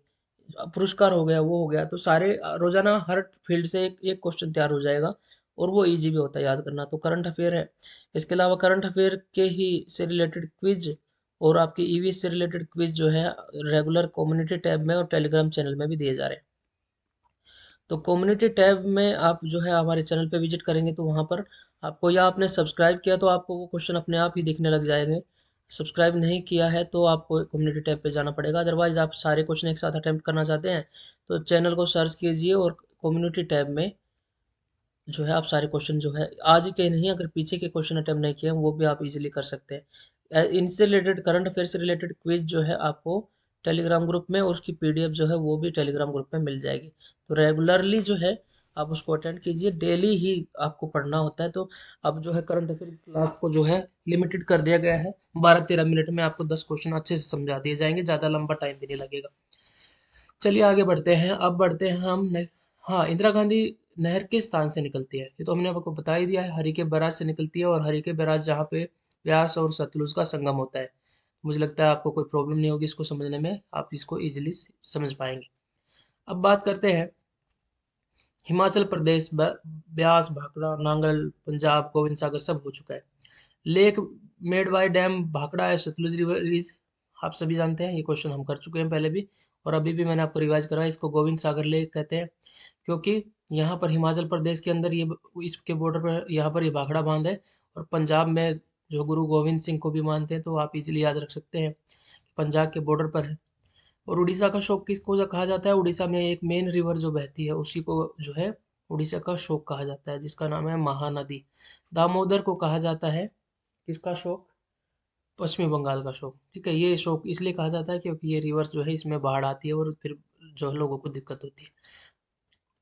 पुरस्कार हो गया, वो हो गया, तो सारे रोजाना हर फील्ड से एक एक क्वेश्चन तैयार हो जाएगा, और वो इजी भी होता है याद करना। तो करंट अफेयर है। इसके अलावा करंट अफेयर के ही से रिलेटेड क्विज और आपकी ईवीएस से रिलेटेड क्विज जो है रेगुलर कम्युनिटी टैब में और टेलीग्राम चैनल में भी दिए जा रहे हैं। तो कम्युनिटी टैब में आप जो है हमारे चैनल पे विजिट करेंगे तो वहाँ पर आपको, या आपने सब्सक्राइब किया तो आपको वो क्वेश्चन अपने आप ही दिखने लग जाएंगे। सब्सक्राइब नहीं किया है तो आपको कम्युनिटी टैब पे जाना पड़ेगा। अदरवाइज आप सारे क्वेश्चन एक साथ अटेम्प्ट करना चाहते हैं तो चैनल को सर्च कीजिए और कम्युनिटी टैब में जो है आप सारे क्वेश्चन जो है आज के नहीं, अगर पीछे के क्वेश्चन अटेम्प्ट नहीं किए हैं वो भी आप इजीली कर सकते हैं। इनसे रिलेटेड करंट अफेयर से रिलेटेड क्विज जो है आपको टेलीग्राम ग्रुप में, और उसकी पीडीएफ जो है वो भी टेलीग्राम ग्रुप में मिल जाएगी। तो रेगुलरली जो है आप उसको अटेंड कीजिए, डेली ही आपको पढ़ना होता है। तो अब जो है करंट अफेयर क्लास को जो है लिमिटेड कर दिया गया है, 12-13 मिनट में आपको 10 क्वेश्चन अच्छे से समझा दिए जाएंगे, ज़्यादा लंबा टाइम भी नहीं लगेगा। चलिए आगे बढ़ते हैं। अब बढ़ते हैं हाँ, इंदिरा गांधी नहर किस स्थान से निकलती है? ये तो हमने आपको बता ही दिया है, हरिके बैराज से निकलती है, और हरिके बैराज जहाँ पे व्यास और सतलुज का संगम होता है। मुझे लगता है आपको कोई प्रॉब्लम नहीं होगी इसको समझने में, आप इसको इजीली समझ पाएंगे। अब बात करते हैं हिमाचल प्रदेश, ब्यास, भाखड़ा, नांगल, पंजाब, गोविंद सागर सब हो चुका है। लेक मेडवाई डैम, भाखड़ा है, सतलुज रिवर इज, आप सभी जानते हैं, ये क्वेश्चन हम कर चुके हैं पहले भी, और अभी भी मैंने आपको रिवाइज कराया। इसको गोविंद सागर लेक कहते हैं, क्योंकि यहाँ पर हिमाचल प्रदेश के अंदर ये, इसके बॉर्डर पर यहाँ पर ये भाखड़ा बांध है, और पंजाब में जो गुरु गोविंद सिंह को भी मानते हैं, तो आप इजीली याद रख सकते हैं, पंजाब के बॉर्डर पर है। और उड़ीसा का शोक किसको कहा जाता है? उड़ीसा में एक मेन रिवर जो बहती है उसी को जो है उड़ीसा का शोक कहा जाता है, जिसका नाम है महानदी। दामोदर को कहा जाता है किसका शोक? पश्चिमी बंगाल का शोक। ठीक है, ये शोक इसलिए कहा जाता है क्योंकि ये रिवर जो है इसमें बाढ़ आती है और फिर जो है लोगों को दिक्कत होती है।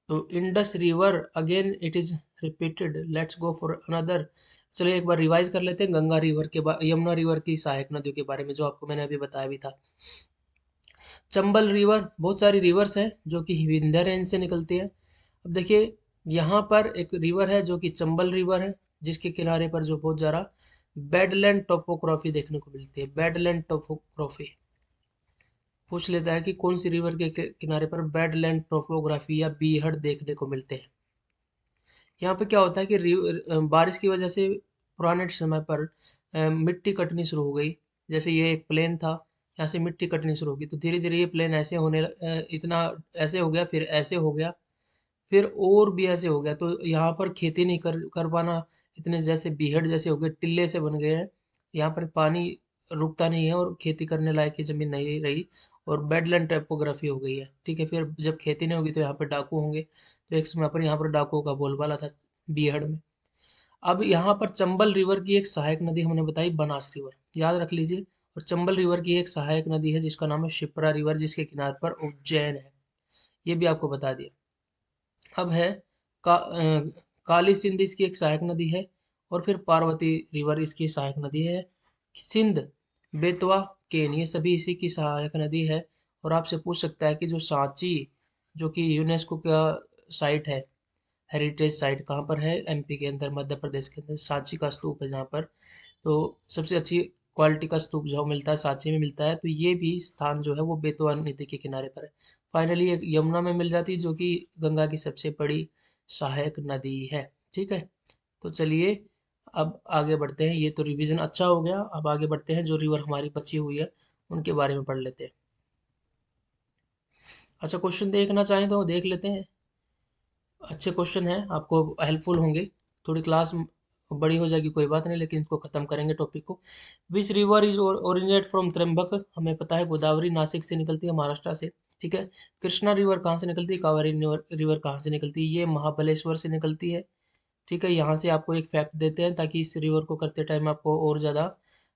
तो Indus river again it is repeated, let's go for another. चलिए एक बार रिवाइज कर लेते हैं गंगा रिवर के बारे, यमुना रिवर की सहायक नदियों के बारे में, जो आपको मैंने अभी बताया भी था। चंबल रिवर, बहुत सारी रिवर्स हैं जो कि विंध्य रेंज से निकलती है। अब देखिए, यहाँ पर एक रिवर है जो कि चंबल रिवर है, जिसके किनारे पर जो बहुत ज़्यादा बेडलैंड टोपोग्राफी देखने को मिलती है। बेडलैंड टोपोग्राफी पूछ लेता है कि कौन सी रिवर के किनारे पर बेडलैंड टोपोग्राफी या बीहड़ देखने को मिलते हैं। यहाँ पे क्या होता है कि बारिश की वजह से पुराने समय पर मिट्टी कटनी शुरू हो गई। जैसे ये एक प्लेन था, यहाँ से मिट्टी कटनी शुरू होगी, तो धीरे धीरे ये प्लेन ऐसे इतना ऐसे हो गया, फिर ऐसे हो गया, फिर और भी ऐसे हो गया, तो यहाँ पर खेती नहीं कर पाना, इतने जैसे बीहड़ जैसे हो गए, टिल्ले से बन गए हैं। यहाँ पर पानी रुकता नहीं है और खेती करने लायक की जमीन नहीं रही, और बेडलैंड टाइपोग्राफी हो गई है। ठीक है, फिर जब खेती नहीं होगी तो यहाँ पर डाकू होंगे, तो एक समय पर यहाँ पर डाकुओं का बोलबाला था बीहड़ में। अब यहाँ पर चंबल रिवर की एक सहायक नदी हमने बताई बनास रिवर, याद रख लीजिए। और चंबल रिवर की एक सहायक नदी है जिसका नाम है शिप्रा रिवर, जिसके किनारे पर उज्जैन है, ये भी आपको बता दिया। अब है काली सिंध, इसकी एक सहायक नदी है, और फिर पार्वती रिवर इसकी सहायक नदी है। सिंध, बेतवा, केन, ये सभी इसी की सहायक नदी है। और आपसे पूछ सकता है कि जो सांची, जो कि यूनेस्को का साइट है, हेरिटेज साइट, कहाँ पर है? एमपी के अंदर, मध्य प्रदेश के अंदर सांची का स्तूप है जहाँ पर, तो सबसे अच्छी क्वालिटी का स्तूप जो मिलता है सांची में मिलता है, तो ये भी स्थान जो है वो बेतवा नदी के किनारे पर है। फाइनली एक यमुना में मिल जाती है जो कि गंगा की सबसे बड़ी सहायक नदी है। ठीक है, तो चलिए अब आगे बढ़ते हैं। ये तो रिवीजन अच्छा हो गया, अब आगे बढ़ते हैं, जो रिवर हमारी बची हुई है उनके बारे में पढ़ लेते हैं। अच्छा, क्वेश्चन देखना चाहें तो देख लेते हैं, अच्छे क्वेश्चन हैं, आपको हेल्पफुल होंगे। थोड़ी क्लास बड़ी हो जाएगी कोई बात नहीं, लेकिन इसको खत्म करेंगे टॉपिक को। Which river is originate from Trimbak? हमें पता है गोदावरी नासिक से निकलती है, महाराष्ट्र से। ठीक है, कृष्णा रिवर कहाँ से निकलती है? कावेरी रिवर कहाँ से निकलती है? ये महाबलेश्वर से निकलती है। ठीक है, यहाँ से आपको एक फैक्ट देते हैं ताकि इस रिवर को करते टाइम आपको और ज़्यादा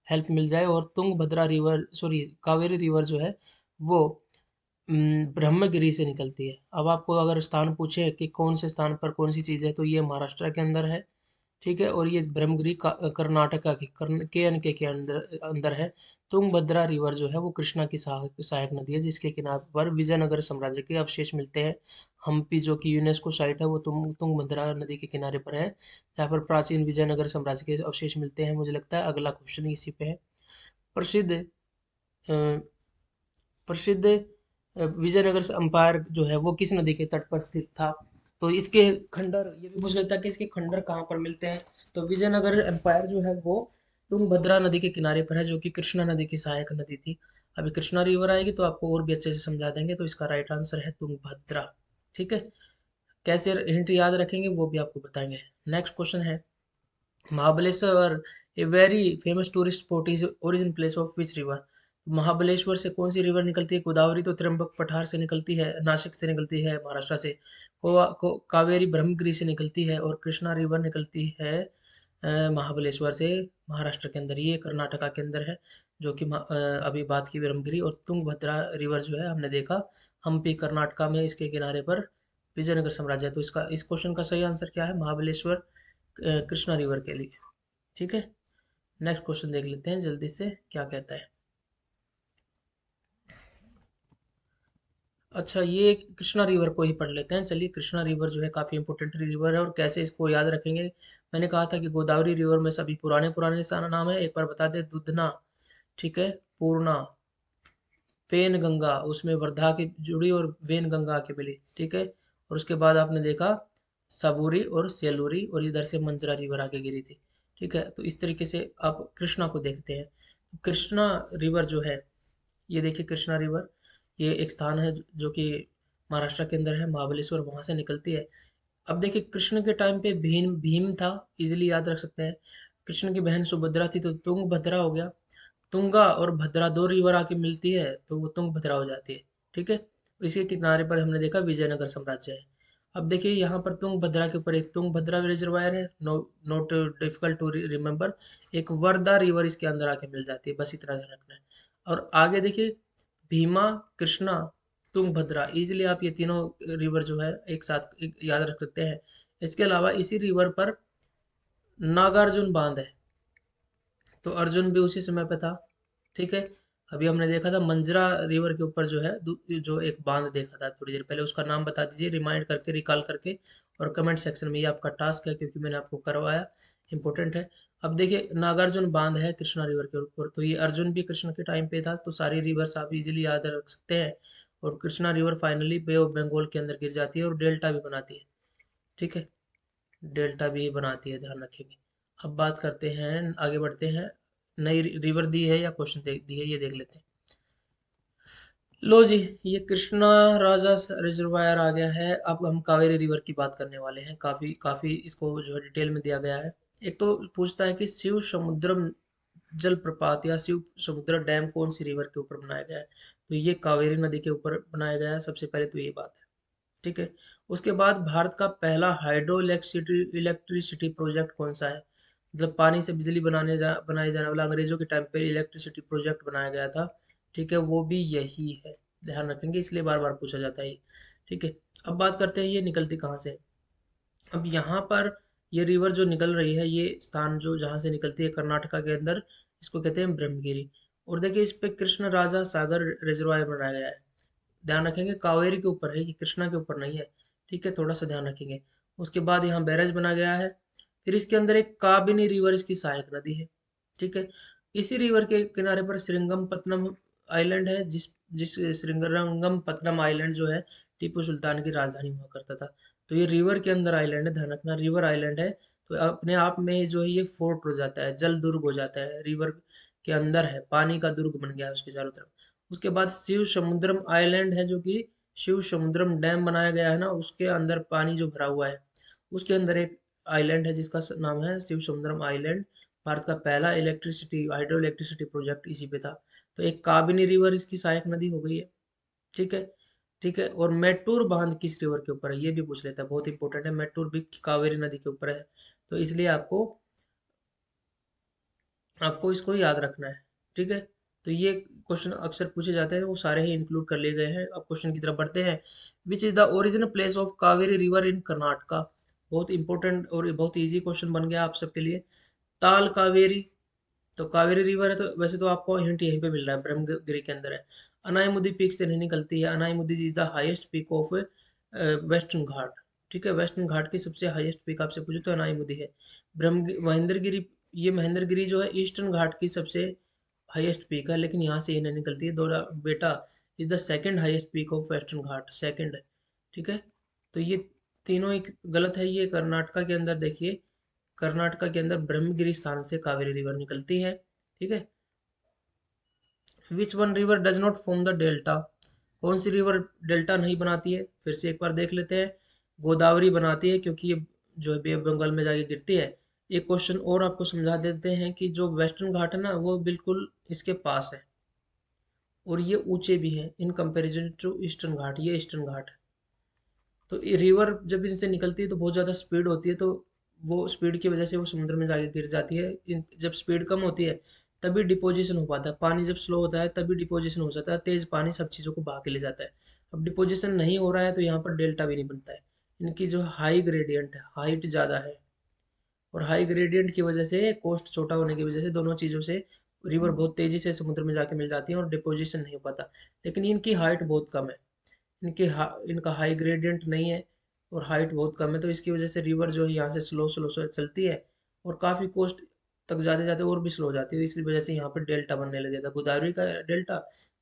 हेल्प मिल जाए। और Tungabhadra river, sorry, Kaveri river जो है वो ब्रह्मगिरी से निकलती है। अब आपको अगर स्थान पूछे कि कौन से स्थान पर कौन सी चीज़ है, तो ये महाराष्ट्र के अंदर है। ठीक है, और ये ब्रह्मगिरी कर्नाटका के KNK के अंदर अंदर है। तुंगभद्रा रिवर जो है वो कृष्णा की सहायक नदी है, जिसके किनारे पर विजयनगर साम्राज्य के अवशेष मिलते हैं। हम्पी जो कि यूनेस्को साइट है वो तुंगभद्रा नदी के किनारे पर है, जहाँ पर प्राचीन विजयनगर साम्राज्य के अवशेष मिलते हैं। मुझे लगता है अगला क्वेश्चन इसी पे है। प्रसिद्ध प्रसिद्ध विजयनगर अंपायर जो है वो किस नदी के तट पर स्थित था? तो इसके खंडर, ये भी पूछ लेता है कि इसके खंडर कहाँ पर मिलते हैं। तो विजयनगर एम्पायर जो है वो तुंगभद्रा नदी के किनारे पर है, जो कि कृष्णा नदी की सहायक नदी थी। अभी कृष्णा रिवर आएगी तो आपको और भी अच्छे से समझा देंगे। तो इसका राइट आंसर है तुंगभद्रा। ठीक है, कैसे हिंट याद रखेंगे वो भी आपको बताएंगे। नेक्स्ट क्वेश्चन है, Mahabaleshwar a very famous tourist spot is origin place of which river? Mahabaleshwar से कौन सी रिवर निकलती है? गोदावरी तो त्र्यंबक पठार से निकलती है, नासिक से निकलती है महाराष्ट्र से। कावेरी ब्रह्मगिरी से निकलती है, और कृष्णा रिवर निकलती है महाबलेश्वर से, महाराष्ट्र के अंदर। ये कर्नाटका के अंदर है, जो कि अभी बात की ब्रह्मगिरी। और तुंगभद्रा रिवर जो है हमने देखा हम्पी कर्नाटका में, इसके किनारे पर विजयनगर साम्राज्य है। तो इसका, इस क्वेश्चन का सही आंसर क्या है? महाबलेश्वर कृष्णा रिवर के लिए। ठीक है, नेक्स्ट क्वेश्चन देख लेते हैं जल्दी से क्या कहता है। अच्छा, ये कृष्णा रिवर को ही पढ़ लेते हैं। चलिए, कृष्णा रिवर जो है काफ़ी इंपॉर्टेंट रिवर है, और कैसे इसको याद रखेंगे। मैंने कहा था कि गोदावरी रिवर में सभी पुराने पुराने सारा नाम है। एक बार बता दे, दुधना, ठीक है, पूर्णा, पेन गंगा, उसमें वर्धा की जुड़ी और वेन गंगा की मिली। ठीक है, और उसके बाद आपने देखा सबूरी और सेलूरी, और इधर से मंजरा रिवर आके गिरी थी। ठीक है, तो इस तरीके से आप कृष्णा को देखते हैं। कृष्णा रिवर जो है, ये देखिए कृष्णा रिवर, ये एक स्थान है जो कि महाराष्ट्र के अंदर है, महाबलेश्वर वहां से निकलती है। अब देखिए, कृष्ण के टाइम पे भीम भीम था, इजीली याद रख सकते हैं। कृष्ण की बहन सुभद्रा थी, तो तुंगभद्रा हो गया। तुंगा और भद्रा दो रिवर आके मिलती है तो वो तुंगभद्रा हो जाती है। ठीक है, इसके किनारे पर हमने देखा विजयनगर साम्राज्य है। अब देखिए, यहाँ पर तुंगभद्रा के ऊपर एक तुंगभद्रा रिजर्वायर है, नोट डिफिकल्ट टू रिमेम्बर। एक वर्धा रिवर इसके अंदर आके मिल जाती है, बस इतना ध्यान रखना है। और आगे देखिए, भीमा, कृष्णा, तुंगभद्रा, इजीली आप ये तीनों रिवर जो है एक साथ याद रख सकते हैं। इसके अलावा इसी रिवर पर नागार्जुन बांध है, तो अर्जुन भी उसी समय पे था। ठीक है, अभी हमने देखा था मंजरा रिवर के ऊपर जो है जो एक बांध देखा था थोड़ी देर पहले, उसका नाम बता दीजिए रिमाइंड करके, रिकॉल करके, और कमेंट सेक्शन में। ये आपका टास्क है, क्योंकि मैंने आपको करवाया, इंपॉर्टेंट है। अब देखिए, नागार्जुन बांध है कृष्णा रिवर के ऊपर, तो ये अर्जुन भी कृष्ण के टाइम पे था। तो सारी रिवर्स आप इजीली याद रख सकते हैं। और Krishna river finally Bay of Bengal के अंदर गिर जाती है और डेल्टा भी बनाती है। ठीक है, डेल्टा भी बनाती है, ध्यान रखेंगे। अब बात करते हैं, आगे बढ़ते हैं। नई रिवर दी है या क्वेश्चन दी है, ये देख लेते हैं। लो जी, ये कृष्णा राजा रिजर्वायर आ गया है। अब हम कावेरी रिवर की बात करने वाले हैं। काफी काफी इसको जो है डिटेल में दिया गया है। एक तो पूछता है कि शिव समुद्रम जलप्रपात या शिव समुद्र डैम कौन सी रिवर के ऊपर बनाया गया है? तो ये कावेरी नदी के ऊपर बनाया गया है, सबसे पहले तो ये बात है। ठीक है, उसके बाद भारत का पहला हाइड्रो इलेक्ट्रिसिटी प्रोजेक्ट कौन सा है? मतलब पानी से बिजली बनाए जाने वाला, अंग्रेजों के टाइम पे इलेक्ट्रिसिटी प्रोजेक्ट बनाया गया था। ठीक है, वो भी यही है, ध्यान रखेंगे, इसलिए बार बार पूछा जाता है ये। ठीक है, अब बात करते हैं ये निकलती कहाँ से है। अब यहाँ पर ये रिवर जो निकल रही है, ये स्थान जो जहाँ से निकलती है कर्नाटका के अंदर, इसको कहते हैं ब्रह्मगिरी। और देखिए, इस पे कृष्ण राजा सागर रिजर्वायर बनाया गया है। ध्यान रखेंगे, कावेरी के ऊपर है ये, कृष्णा के ऊपर नहीं है। ठीक है, थोड़ा सा ध्यान रखेंगे। उसके बाद यहाँ बैराज बना गया है। फिर इसके अंदर एक काबिनी रिवर इसकी सहायक नदी है। ठीक है, इसी रिवर के किनारे पर श्रृंगमपत्तनम आइलैंड है, जिस जिस श्रृंगरंगमपत्तनम आइलैंड जो है टीपू सुल्तान की राजधानी हुआ करता था। तो ये रिवर के अंदर आइलैंड है, ध्यान रखना, रिवर आइलैंड है। तो अपने आप में जो है ये फोर्ट हो जाता है, जल दुर्ग हो जाता है, रिवर के अंदर है, पानी का दुर्ग बन गया है उसके चारों तरफ। उसके बाद शिव समुद्रम आइलैंड है, जो कि शिव समुद्रम डैम बनाया गया है ना, उसके अंदर पानी जो भरा हुआ है, उसके अंदर एक आइलैंड है जिसका नाम है शिव समुद्रम आइलैंड। भारत का पहला हाइड्रो इलेक्ट्रिसिटी प्रोजेक्ट इसी पे था। तो एक काबिनी रिवर इसकी सहायक नदी हो गई है। ठीक है, ठीक है। और मेट्टूर बांध किस रिवर के ऊपर है, ये भी पूछ लेता है, बहुत इंपॉर्टेंट है। मेट्टूर भी कावेरी नदी के ऊपर है, तो इसलिए आपको आपको इसको याद रखना है। ठीक है, तो ये क्वेश्चन अक्सर पूछे जाते हैं, वो सारे ही इंक्लूड कर लिए गए हैं। अब क्वेश्चन की तरफ बढ़ते हैं। Which is the original place of Kaveri river in Karnataka. बहुत इंपॉर्टेंट और बहुत इजी क्वेश्चन बन गया आप सबके लिए। ताल कावेरी, तो कावेरी रिवर है, तो वैसे तो आपको हिंट यहीं पे मिल रहा है, ब्रह्मगिरी के अंदर है। अनायमुदी पीक से नहीं निकलती है। Anamudi is the highest peak of western ghat. ठीक है, वेस्टर्न घाट की सबसे हाईएस्ट पीक आपसे पूछे तो अनायमुदी है। ब्रह्म महेंद्रगिरी, ये महेंद्रगिरी जो है ईस्टर्न घाट की सबसे हाईएस्ट पीक है, लेकिन यहाँ से ये नहीं निकलती है। दोरा बेटा is the second highest peak of western Ghat, second है। ठीक है, तो ये तीनों एक गलत है। ये कर्नाटका के अंदर देखिए, कर्नाटका के अंदर ब्रह्मगिरी स्थान से कावेरी रिवर निकलती है। ठीक है, which one river does not form the delta. कौन सी रिवर डेल्टा नहीं बनाती है, फिर से एक बार देख लेते हैं। गोदावरी बनाती है, क्योंकि ये जो है बे ऑफ बंगाल में जाके गिरती है। एक क्वेश्चन और आपको समझा देते हैं कि जो वेस्टर्न घाट है ना, वो बिल्कुल इसके पास है, और ये ऊंचे भी हैं इन कंपैरिजन टू ईस्टर्न घाट। ये ईस्टर्न घाट है, तो ये रिवर जब इनसे निकलती है तो बहुत ज़्यादा स्पीड होती है, तो वो स्पीड की वजह से वो समुद्र में जाके गिर जाती है। जब स्पीड कम होती है तभी डिपोजिशन हो पाता है पानी, जब स्लो होता है तभी डिपोजिशन हो जाता है। तेज पानी सब चीज़ों को बहा के ले जाता है। अब डिपोजिशन नहीं हो रहा है तो यहाँ पर डेल्टा भी नहीं बनता है। इनकी जो हाई ग्रेडियंट है, हाइट ज़्यादा है, और हाई ग्रेडियंट की वजह से, कोस्ट छोटा होने की वजह से, दोनों चीज़ों से रिवर बहुत तेज़ी से समुद्र में जाके मिल जाती है और डिपोजिशन नहीं हो पाता। लेकिन इनकी हाइट बहुत कम है, इनका हाई ग्रेडियंट नहीं है, और हाइट बहुत कम है, तो इसकी वजह से रिवर जो है यहाँ से स्लो स्लो स्लो चलती है, और काफ़ी कोस्ट तक जाते जाते और भी स्लो हो जाती है। इसी वजह से यहाँ पर डेल्टा बनने लगे था, गोदावरी का डेल्टा,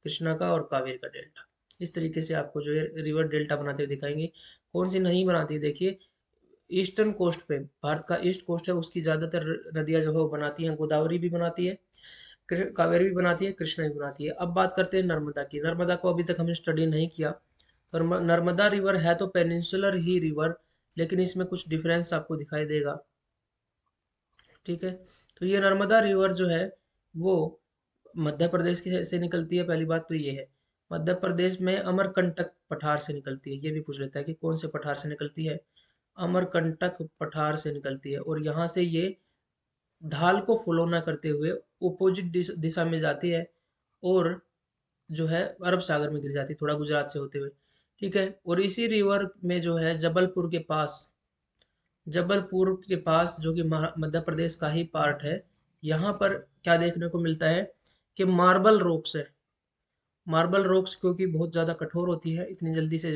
कृष्णा का और कावेरी का डेल्टा। इस तरीके से आपको जो है रिवर डेल्टा बनाते हुए दिखाएंगे। कौन सी नहीं बनाती है, देखिए ईस्टर्न कोस्ट पे, भारत का ईस्ट कोस्ट है, उसकी ज़्यादातर नदियाँ जो है वो बनाती हैं। गोदावरी भी बनाती है, कावेरी भी बनाती है, कृष्णा भी बनाती है। अब बात करते हैं नर्मदा की। नर्मदा को अभी तक हमने स्टडी नहीं किया। तो नर्मदा रिवर है तो पेनिनसुलर ही रिवर, लेकिन इसमें कुछ डिफरेंस आपको दिखाई देगा। ठीक है, तो ये नर्मदा रिवर जो है वो मध्य प्रदेश से निकलती है। पहली बात तो ये है, मध्य प्रदेश में अमरकंटक पठार से निकलती है। ये भी पूछ लेता है कि कौन से पठार से निकलती है। अमरकंटक पठार से निकलती है, और यहाँ से ये ढाल को फॉलो ना करते हुए अपोजिट दिशा में जाती है, और जो है अरब सागर में गिर जाती है, थोड़ा गुजरात से होते हुए। ठीक है, और इसी रिवर में जो है जबलपुर के पास, जबलपुर के पास जो कि मध्य प्रदेश का ही पार्ट है, यहाँ पर क्या देखने को मिलता है कि मार्बल रॉक्स है। मार्बल रॉक्स क्योंकि बहुत ज़्यादा कठोर होती है, इतनी जल्दी से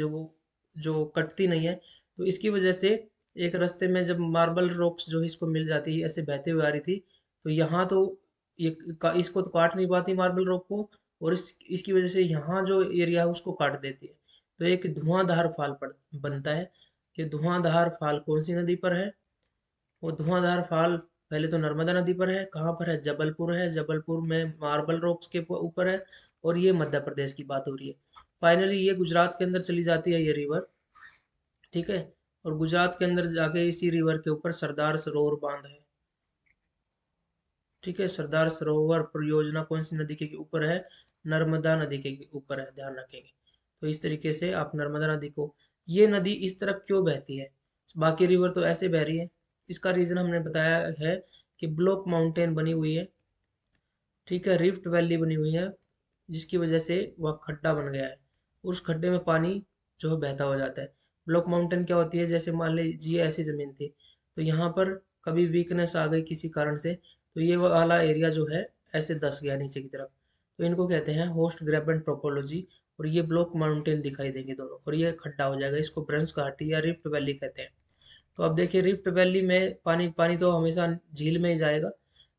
जो कटती नहीं है, तो इसकी वजह से एक रास्ते में जब मार्बल रॉक्स जो है इसको मिल जाती है, ऐसे बहते हुए आ रही थी, तो यहाँ तो ये इसको तो काट नहीं पाती मार्बल रॉक को, और इसकी वजह से यहाँ जो एरिया है उसको काट देती है। तो एक धुआंधार फाल बनता है, कि धुआंधार फाल कौन सी नदी पर है। वो धुआंधार फाल पहले तो नर्मदा नदी पर है। कहाँ पर है, जबलपुर है। जबलपुर में मार्बल रॉक्स के ऊपर है, और ये मध्य प्रदेश की बात हो रही है। फाइनली ये गुजरात के अंदर चली जाती है ये रिवर। ठीक है, और गुजरात के अंदर जाके इसी रिवर के ऊपर सरदार सरोवर बांध है। ठीक है, सरदार सरोवर परियोजना कौन सी नदी के ऊपर है, नर्मदा नदी के ऊपर है, ध्यान रखेंगे। तो इस तरीके से आप नर्मदा नदी को, ये नदी इस तरफ क्यों बहती है, बाकी रिवर तो ऐसे बह रही है, इसका रीजन हमने बताया है कि ब्लॉक माउंटेन बनी हुई है। ठीक है, रिफ्ट वैली बनी हुई है, जिसकी वजह से वह खड्डा बन गया है, उस खड्डे में पानी जो है बहता हो जाता है। ब्लॉक माउंटेन क्या होती है, जैसे मान लीजिए ऐसी ज़मीन थी, तो यहाँ पर कभी वीकनेस आ गई किसी कारण से, तो ये वाला एरिया जो है ऐसे धंस गया नीचे की तरफ, तो इनको कहते हैं होस्ट ग्रेबन ट्रोपोलॉजी। और ये ब्लॉक माउंटेन दिखाई देंगे दोनों, और ये खड्डा हो जाएगा, इसको ब्रंश घाटी या रिफ्ट वैली कहते हैं। तो अब देखिए रिफ्ट वैली में पानी पानी तो हमेशा झील में ही जाएगा,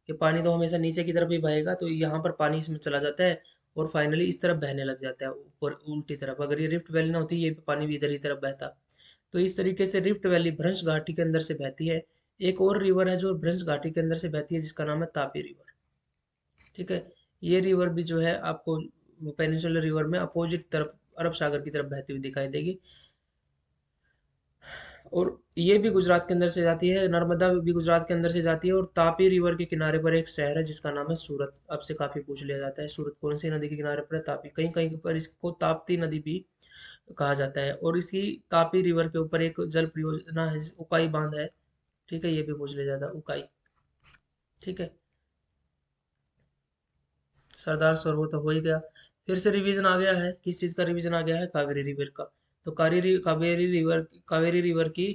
कि पानी तो हमेशा नीचे की तरफ ही बहेगा, तो यहाँ पर पानी इसमें चला जाता है, और फाइनली इस तरफ बहने लग जाता है ऊपर उल्टी तरफ। अगर ये रिफ्ट वैली ना होती, ये पानी भी इधर ही तरफ बहता। तो इस तरीके से रिफ्ट वैली भ्रंश घाटी के अंदर से बहती है। एक और रिवर है जो भ्रंश घाटी के अंदर से बहती है, जिसका नाम है तापी रिवर। ठीक है, ये रिवर भी जो है आपको पेनिनसुलर रिवर में अपोजिट तरफ, अरब सागर की तरफ बहती हुई दिखाई देगी। और ये भी गुजरात के अंदर से जाती है, नर्मदा भी गुजरात के अंदर से जाती है, और तापी रिवर के किनारे पर एक शहर है जिसका नाम है सूरत। आपसे काफी पूछ लिया जाता है, सूरत कौन सी नदी के किनारे पर है, तापी। कहीं कहीं पर इसको ताप्ती नदी भी कहा जाता है। और इसी तापी रिवर के ऊपर एक जल परियोजना है, उकाई बांध है। ठीक है, ये भी पूछ लिया जाता है, उकाई। ठीक है, सरदार सरोवर तो हो ही गया। फिर से रिवीजन आ गया है, किस चीज का रिवीजन आ गया है? कावेरी रिवर का। तो कावेरी रिवर की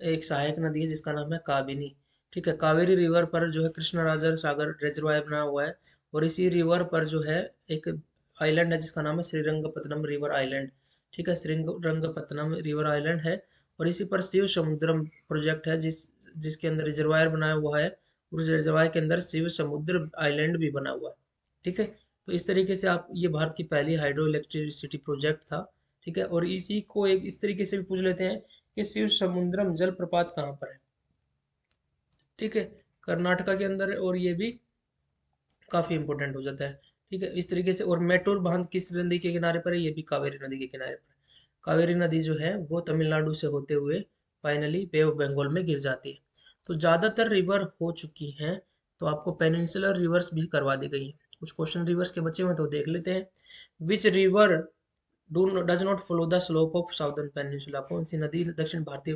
एक सहायक नदी है जिसका नाम है काबिनी। ठीक है, कावेरी रिवर पर जो है कृष्णराजा सागर रिजर्वायर बना हुआ है। और इसी रिवर पर जो है एक आइलैंड है जिसका नाम है श्रीरंगपत्तनम रिवर आइलैंड। ठीक है, श्रीरंगपत्तनम रिवर आइलैंड है। और इसी पर शिव समुद्रम प्रोजेक्ट है, जिसके अंदर रिजर्वायर बनाया हुआ है। उस रिजर्वायर के अंदर शिव समुद्र आइलैंड भी बना हुआ है। ठीक है, तो इस तरीके से आप, ये भारत की पहली हाइड्रो इलेक्ट्रिसिटी प्रोजेक्ट था। ठीक है, और इसी को एक इस तरीके से भी पूछ लेते हैं कि शिव समुद्रम जलप्रपात कहाँ पर है? ठीक है, कर्नाटका के अंदर है, और ये भी काफी इंपॉर्टेंट हो जाता है। ठीक है, इस तरीके से। और मेटूर बांध किस नदी के किनारे पर है? ये भी कावेरी नदी के किनारे पर है। कावेरी नदी जो है वो तमिलनाडु से होते हुए फाइनली बे ऑफ बंगाल में गिर जाती है। तो ज्यादातर रिवर हो चुकी हैं। तो आपको पेनिनसुलर रिवर्स भी करवा दी गई है। कुछ क्वेश्चन रिवर्स के बचे हुए हैं तो देख लेते हैं। Which river does not follow the slope of southern peninsula? कौन सी नदी दक्षिण भारतीय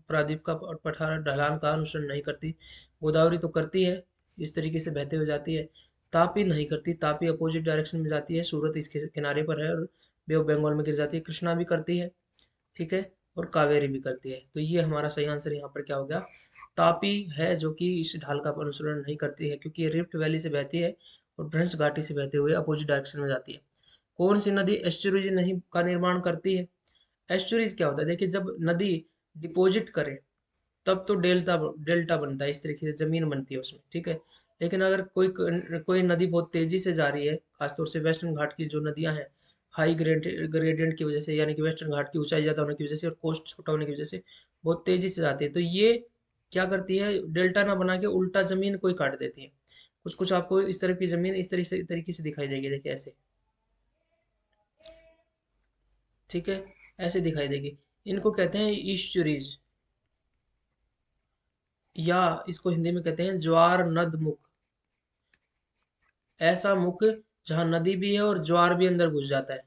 प्रायद्वीप का पठार ढलान का अनुसरण नहीं करती? गोदावरी तो करती है, इस तरीके से बहते हुए जाती है। तापी नहीं करती, तापी अपोजिट डायरेक्शन में जाती है, सूरत इसके किनारे पर है और बे ऑफ बंगाल में गिर जाती है। कृष्णा भी करती है। ठीक है, और कावेरी भी करती है। तो ये हमारा सही आंसर यहाँ पर क्या हो गया? तापी है, जो कि इस ढाल का अनुसरण नहीं करती है क्योंकि ये रिफ्ट वैली से बहती है और भ्रंश घाटी से बहते हुए अपोजिट डायरेक्शन में जाती है। कौन सी नदी एस्चुरीज नहीं का निर्माण करती है? एस्चुरीज क्या होता है? देखिए, जब नदी डिपोजिट करे तब तो डेल्टा डेल्टा बनता है, इस तरीके से जमीन बनती है उसमें। ठीक है, लेकिन अगर कोई कोई नदी बहुत तेजी से जा रही है, खासतौर से वेस्टर्न घाट की जो नदियां हैं, हाई ग्रेडियंट की वजह से, यानी कि वेस्टर्न घाट की ऊंचाई ज्यादा होने की वजह से और कोस्ट छोटा होने की वजह से बहुत तेजी से जाती है, तो ये क्या करती है? डेल्टा ना बना के उल्टा जमीन को ही काट देती है। कुछ कुछ आपको इस तरह की जमीन इस तरीके से दिखाई देगी, देखिए ऐसे। ठीक है, ऐसे दिखाई देगी। इनको कहते हैं ईस्चुरीज, या इसको हिंदी में कहते हैं ज्वार नद मुख। ऐसा मुख जहाँ नदी भी है और ज्वार भी अंदर घुस जाता है।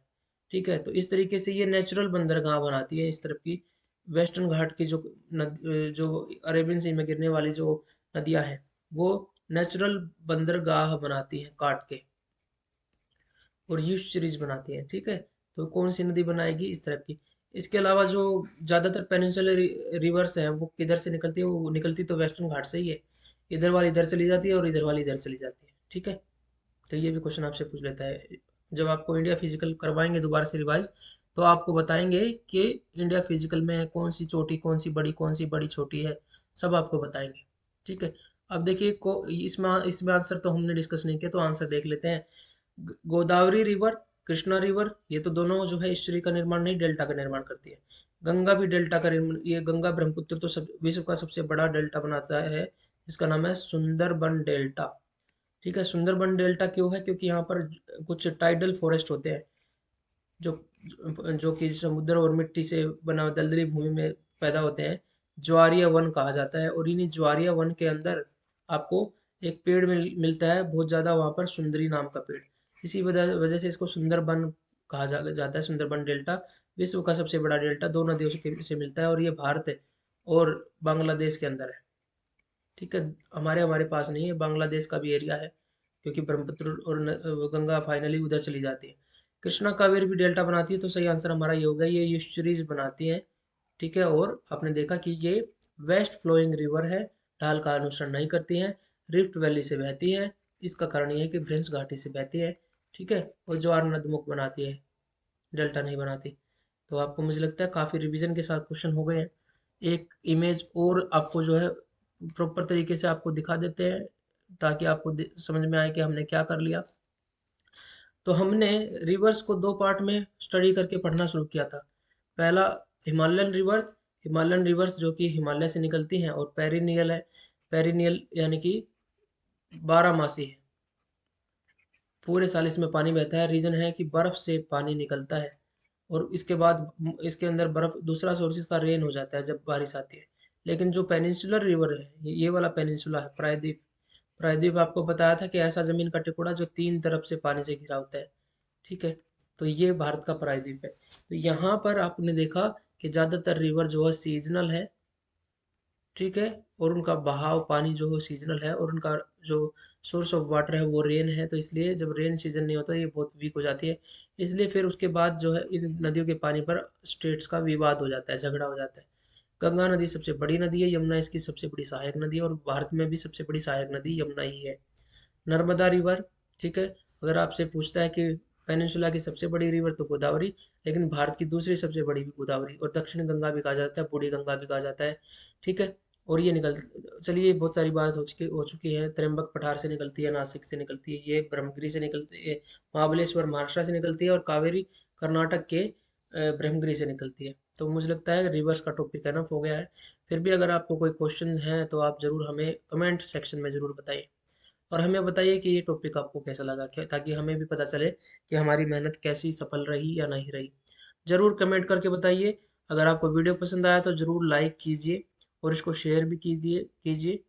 ठीक है, तो इस तरीके से ये नेचुरल बंदरगाह बनाती है इस तरफ की। वेस्टर्न घाट की जो जो अरेबियन सी में गिरने वाली जो नदियां हैं, वो नेचुरल बंदरगाह बनाती हैं काट के, और यूशरीज बनाती हैं। ठीक है, तो कौन सी नदी बनाएगी? इस तरफ की। इसके अलावा जो ज्यादातर पेनिनसुलर रिवर्स हैं वो किधर से निकलती है? वो निकलती तो वेस्टर्न घाट से ही है। इधर वाली इधर चली जाती है और इधर वाली इधर चली जाती है। ठीक है, तो ये भी क्वेश्चन आपसे पूछ लेता है। जब आपको इंडिया फिजिकल करवाएंगे दोबारा से रिवाइज, तो आपको बताएंगे कि इंडिया फिजिकल में कौन सी चोटी, कौन सी बड़ी छोटी है, सब आपको बताएंगे। ठीक है, अब देखिए इसमें आंसर तो हमने डिस्कस नहीं किया, तो आंसर देख लेते हैं। गोदावरी रिवर, कृष्णा रिवर, ये तो दोनों जो है ईस्टरी का निर्माण नहीं, डेल्टा का निर्माण करती है। गंगा भी डेल्टा का ये गंगा ब्रह्मपुत्र तो विश्व का सबसे बड़ा डेल्टा बनाता है, इसका नाम है सुंदरबन डेल्टा। ठीक है, सुंदरबन डेल्टा क्यों है? क्योंकि यहाँ पर कुछ टाइडल फॉरेस्ट होते हैं, जो जो कि समुद्र और मिट्टी से बना हुआ दलदली भूमि में पैदा होते हैं। ज्वारीय वन कहा जाता है, और इन्हीं ज्वारीय वन के अंदर आपको एक पेड़ मिलता है बहुत ज्यादा, वहां पर सुंदरी नाम का पेड़। इसी वजह वजह से इसको सुंदरबन कहा जाता है। सुंदरबन डेल्टा विश्व का सबसे बड़ा डेल्टा, दो नदियों से मिलता है, और ये भारत और बांग्लादेश के अंदर है। ठीक है, हमारे हमारे पास नहीं है, बांग्लादेश का भी एरिया है, क्योंकि ब्रह्मपुत्र और गंगा फाइनली उधर चली जाती है। कृष्णा कावेरी भी डेल्टा बनाती है, तो सही आंसर हमारा ये होगा, ये यूस्चुरीज बनाती है। ठीक है, और आपने देखा कि ये वेस्ट फ्लोइंग रिवर है, ढाल का अनुसरण नहीं करती है, रिफ्ट वैली से बहती है। इसका कारण ये है कि भ्रंश घाटी से बहती है। ठीक है, और ज्वार नदमुख बनाती है, डेल्टा नहीं बनाती। तो आपको, मुझे लगता है, काफी रिवीजन के साथ क्वेश्चन हो गए हैं। एक इमेज और आपको जो है प्रॉपर तरीके से आपको दिखा देते हैं, ताकि आपको समझ में आए कि हमने क्या कर लिया। तो हमने रिवर्स को दो पार्ट में स्टडी करके पढ़ना शुरू किया था। पहला, हिमालयन रिवर्स जो कि हिमालय से निकलती हैं, और पेरिनियल है। पेरिनियल यानी कि 12 मासी है, पूरे साल इसमें पानी बहता है। रीजन है कि बर्फ से पानी निकलता है, और इसके बाद इसके अंदर बर्फ, दूसरा सोर्स इसका रेन हो जाता है जब बारिश आती है। लेकिन जो पेनिनसुलर रिवर है, ये वाला पेनिनसुला है, प्रायद्वीप। प्रायद्वीप आपको बताया था कि ऐसा जमीन का टुकड़ा जो तीन तरफ से पानी से घिरा होता है। ठीक है, तो ये भारत का प्रायद्वीप है। तो यहाँ पर आपने देखा कि ज़्यादातर रिवर जो है सीजनल है, ठीक है, और उनका बहाव पानी जो है सीजनल है, और उनका जो सोर्स ऑफ वाटर है वो रेन है। तो इसलिए जब रेन सीजन नहीं होता ये बहुत वीक हो जाती है। इसलिए फिर उसके बाद जो है इन नदियों के पानी पर स्टेट्स का विवाद हो जाता है, झगड़ा हो जाता है। गंगा नदी सबसे बड़ी नदी है, यमुना इसकी सबसे बड़ी सहायक नदी है, और भारत में भी सबसे बड़ी सहायक नदी यमुना ही है। नर्मदा रिवर, ठीक है, अगर आपसे पूछता है कि पेनिनसुला की सबसे बड़ी रिवर तो गोदावरी, लेकिन भारत की दूसरी सबसे बड़ी भी गोदावरी, और दक्षिण गंगा भी कहा जाता है, बूढ़ी गंगा भी कहा जाता है, ठीक है। और ये निकल, चलिए बहुत सारी बात हो चुकी है। त्र्यंबक पठार से निकलती है, नासिक से निकलती है, ये ब्रह्मगिरी से निकलती है, महाबलेश्वर महाराष्ट्र से निकलती है, और कावेरी कर्नाटक के ब्रह्मगिरी से निकलती है। तो मुझे लगता है रिवर्स का टॉपिक एनफ हो गया है। फिर भी अगर आपको कोई क्वेश्चन है तो आप ज़रूर हमें कमेंट सेक्शन में ज़रूर बताइए, और हमें बताइए कि ये टॉपिक आपको कैसा लगा, क्या, ताकि हमें भी पता चले कि हमारी मेहनत कैसी सफल रही या नहीं रही। ज़रूर कमेंट करके बताइए। अगर आपको वीडियो पसंद आया तो ज़रूर लाइक कीजिए, और इसको शेयर भी कीजिए कीजिए,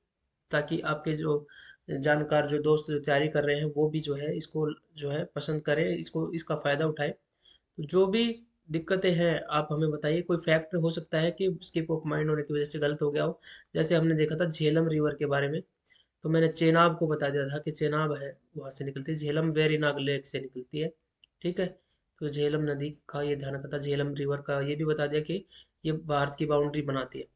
ताकि आपके जो जानकार जो दोस्त जो तैयारी कर रहे हैं वो भी जो है इसको जो है पसंद करें, इसको इसका फ़ायदा उठाएं। तो जो भी दिक्कतें हैं आप हमें बताइए। कोई फैक्ट हो सकता है कि स्किप ऑफ माइंड होने की वजह से गलत हो गया हो, जैसे हमने देखा था झेलम रिवर के बारे में, तो मैंने चेनाब को बता दिया था कि चेनाब है वहाँ से निकलती है, झेलम वेरीनाग लेक से निकलती है, ठीक है। तो झेलम नदी का ये ध्यान रखा था, झेलम रिवर का ये भी बता दिया कि ये भारत की बाउंड्री बनाती है।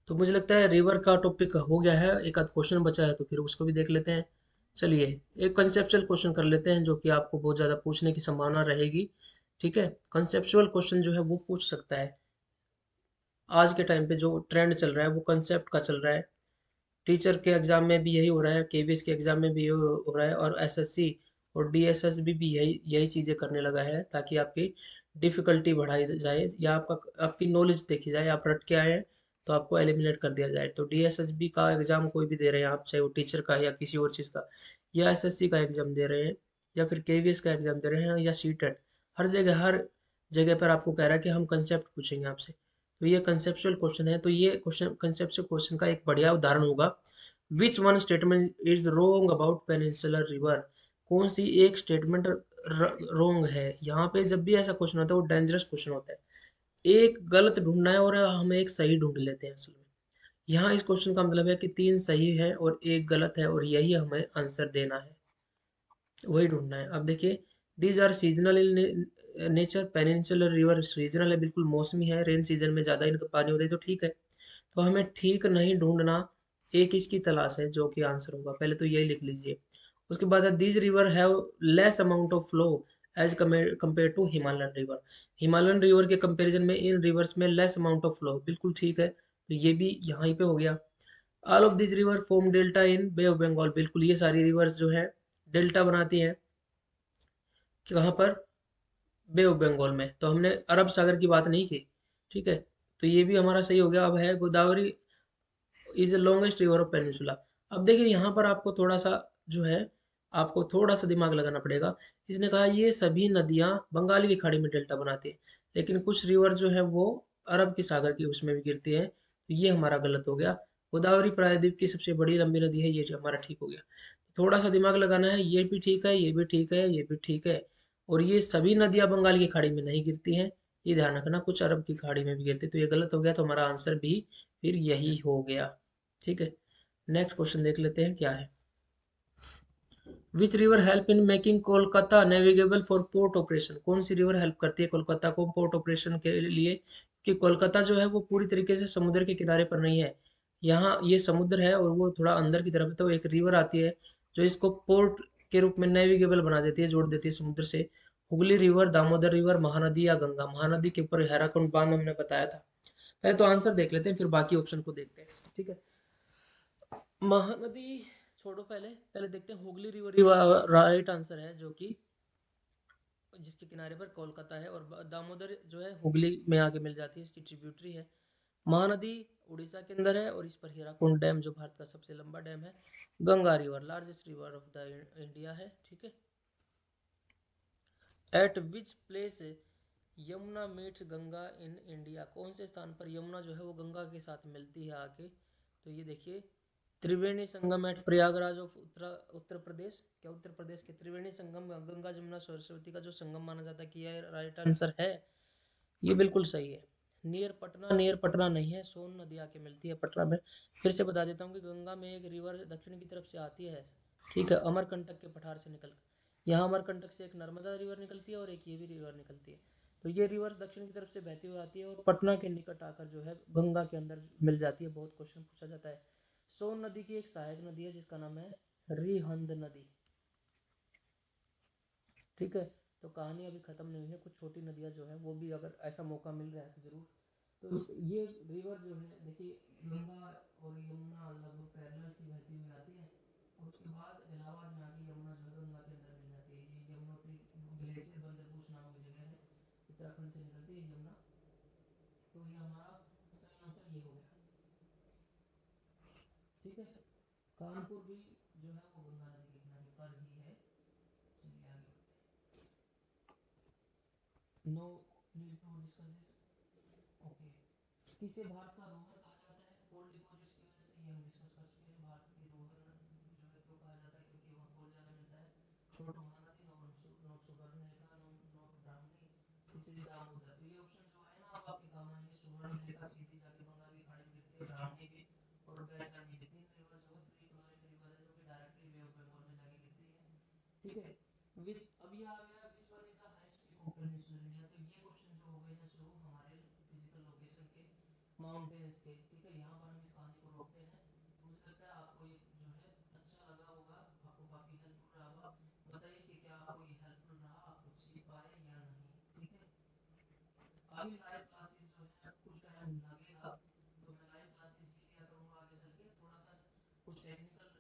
तो मुझे लगता है रिवर का टॉपिक हो गया है, एक आध क्वेश्चन बचा है तो फिर उसको भी देख लेते हैं। चलिए, एक कंसेप्चुअल क्वेश्चन कर लेते हैं जो कि आपको बहुत ज़्यादा पूछने की संभावना रहेगी, ठीक है। कंसेप्चुअल क्वेश्चन जो है वो पूछ सकता है। आज के टाइम पे जो ट्रेंड चल रहा है वो कंसेप्ट का चल रहा है। टीचर के एग्जाम में भी यही हो रहा है, केवीएस के एग्जाम में भी यही हो रहा है, और एसएससी और डीएसएस भी यही यही चीज़ें करने लगा है, ताकि आपकी डिफिकल्टी बढ़ाई जाए, या आपकी नॉलेज देखी जाए, आप रट के आए हैं तो आपको एलिमिनेट कर दिया जाए। तो डीएसएसबी का एग्जाम कोई भी दे रहे हैं आप, चाहे वो टीचर का है या किसी और चीज़ का, या एसएससी का एग्जाम दे रहे हैं, या फिर केवीएस का एग्जाम दे रहे हैं, या सीटेट, हर जगह पर आपको कह रहा है कि हम कंसेप्ट पूछेंगे आपसे। तो ये कंसेप्चुअल क्वेश्चन है, तो ये क्वेश्चन कंसेप्चुअल क्वेश्चन का एक बढ़िया उदाहरण होगा। Which one statement is wrong about peninsular river, कौन सी एक स्टेटमेंट रोंग है। यहाँ पे जब भी ऐसा क्वेश्चन होता है वो डेंजरस क्वेश्चन होता है, एक गलत ढूंढना है और हम एक सही ढूंढ लेते हैं असल में। यहाँ इस क्वेश्चन का मतलब है कि 3 सही है और एक गलत है, और यही हमें आंसर देना है, वही ढूंढना है। अब देखिए, these are seasonal in nature, peninsular river seasonal है, बिल्कुल मौसमी है, रेन सीजन में ज़्यादा इनका पानी होता है, तो ठीक है। तो हमें ठीक नहीं ढूंढना, एक इसकी तलाश है जो कि आंसर होगा, पहले तो यही लिख लीजिए। उसके बाद है these river have less amount of flow as compare to Himalayan river, Himalayan river के कंपैरिजन में इन रिवर्स में लेस अमाउंट ऑफ फ्लो, बिल्कुल ठीक है, तो ये भी यहाँ पे हो गया। All of this river form delta in Bay of Bengal, बिल्कुल ये सारी रिवर्स जो है डेल्टा बनाती है, कहाँ पर, बे ऑफ बंगाल में। तो हमने अरब सागर की बात नहीं की, ठीक है, तो ये भी हमारा सही हो गया। अब है Godavari is the longest river of peninsula. अब देखिए यहाँ पर आपको थोड़ा सा जो है, आपको थोड़ा सा दिमाग लगाना पड़ेगा। इसने कहा ये सभी नदियाँ बंगाल की खाड़ी में डेल्टा बनाती है, लेकिन कुछ रिवर जो है वो अरब की सागर की उसमें भी गिरती है, तो ये हमारा गलत हो गया। गोदावरी प्रायद्वीप की सबसे बड़ी लंबी नदी है, ये जो हमारा ठीक हो गया। थोड़ा सा दिमाग लगाना है, ये भी ठीक है, ये भी ठीक है, ये भी ठीक है, और ये सभी नदियाँ बंगाल की खाड़ी में नहीं गिरती हैं, ये ध्यान रखना, कुछ अरब की खाड़ी में भी गिरती, तो ये गलत हो गया, तो हमारा आंसर भी फिर यही हो गया, ठीक है। नेक्स्ट क्वेश्चन देख लेते हैं क्या है। Which river help in making Kolkata navigable for port operation, कौन सी रिवर हेल्प करती है कोलकाता को पोर्ट ऑपरेशन के लिए, कि कोलकाता जो है वो पूरी तरीके से समुद्र के किनारे पर नहीं है, यहाँ ये समुद्र है और वो थोड़ा अंदर की तरफ है, तो एक रिवर आती है जो इसको पोर्ट के रूप में नेविगेबल बना देती है, जोड़ देती है समुद्र से। हुगली रिवर, दामोदर रिवर, महानदी या गंगा, महानदी के ऊपर हैराकुंड बांध हमने बताया था। पहले तो आंसर देख लेते हैं फिर बाकी ऑप्शन को देखते हैं, ठीक है। महानदी छोड़ो, पहले पहले देखते हैं हुगली रिवर, राइट आंसर है, जो कि जिसके किनारे पर कोलकाता है, और दामोदर जो है हुगली में आके मिल जाती है, इसकी ट्रिब्यूटरी है। महानदी उड़ीसा के अंदर है, और इस पर हीराकुंड डैम जो भारत का सबसे लंबा डैम है। Ganga river largest river of the India है, ठीक है। Eight which place Yamuna meets Ganga in India, कौन से स्थान पर यमुना जो है वो गंगा के साथ मिलती है आके, तो ये देखिए त्रिवेणी संगम एट प्रयागराज ऑफ उत्तर प्रदेश। क्या उत्तर प्रदेश के त्रिवेणी संगम गंगा जमुना सरस्वती का जो संगम माना जाता है कि यह राइट आंसर है। ये बिल्कुल सही है। नियर पटना नहीं है, सोन नदी आके मिलती है पटना में। फिर से बता देता हूँ कि गंगा में एक रिवर दक्षिण की तरफ से आती है, ठीक है, अमरकंटक के पठार से निकल कर। यहाँ अमरकंटक से एक नर्मदा रिवर निकलती है और एक ये भी रिवर निकलती है। तो ये रिवर दक्षिण की तरफ से बहती हुई आती है और पटना के निकट आकर जो है गंगा के अंदर मिल जाती है। बहुत क्वेश्चन पूछा जाता है। सोन नदी की एक सहायक नदी है जिसका नाम है रिहंद नदी, ठीक है। तो कहानी अभी खत्म नहीं हुई है, कुछ छोटी नदियाँ जो है वो भी अगर ऐसा मौका मिल रहा है तो जरूर। तो ये रिवर जो है देखिए, गंगा और यमुना लगभग पैरेलल सी बहती हुई आती है। उसके बाद इलाहाबाद में आके यमुना जो है गंगा के अंदर मिल जाती है। ये यमुनोत्री ग्लेशियर बंदरपूछ नामक जगह है, उत्तराखंड से निकलती है यमुना। तो ये हमारा सही आंसर ये हो गया, ठीक है। कानपुर भी जो है वो गंगा नदी के किनारे पर ही है। चलिए आगे बढ़ते हैं। No need to discuss this. Okay. किसे भारत का रोहर कहा जाता है? कोल डिपॉजिट्स की वजह से, ये हम डिस्कस कर चुके हैं। भारत की रोहर जो है क्यों कहा जाता है? क्योंकि वहाँ कोल ज़्यादा मिलता है। छोट महानदी, नोट सुवर्णरेखा, नोट ब्राह्मणी, तीसरी दामोदर। तो ये ऑप्शन जो है ना अब आपके काम आएंगे। सुवर्णरेखा सीधी जाके बंगाल की खाड़ी में गिरती है, ब्राह्मणी भी और बैतरणी भी। तीन रिवर जो है फ्री फ्लोइंग रिवर है जो कि डायरेक्टली बे ऑफ बंगाल में जाके गिरती है, ठीक है। विच अभी आ गया which one is the highest peak of peninsular India. तो ये क्वेश्चन जो हो गए हैं शुरू हमारे फिजिकल लोकेशन के, माउंटेन्स के, ठीक है। यहाँ पर हम इस कहानी को रोकते हैं। मुझे लगता है आपको ये जो है अच्छा लगा होगा, आपको काफ़ी हेल्पफुल रहा होगा। बताइए कि क्या आपको ये हेल्पफुल रहा, आप कुछ सीख पाए या नहीं, ठीक है। अभी लाइव क्लासेस जो है कुछ टाइम लगेगा, तो मैं लाइव क्लासेस ले लिया करूँगा आगे चल के। थोड़ा सा कुछ टेक्निकल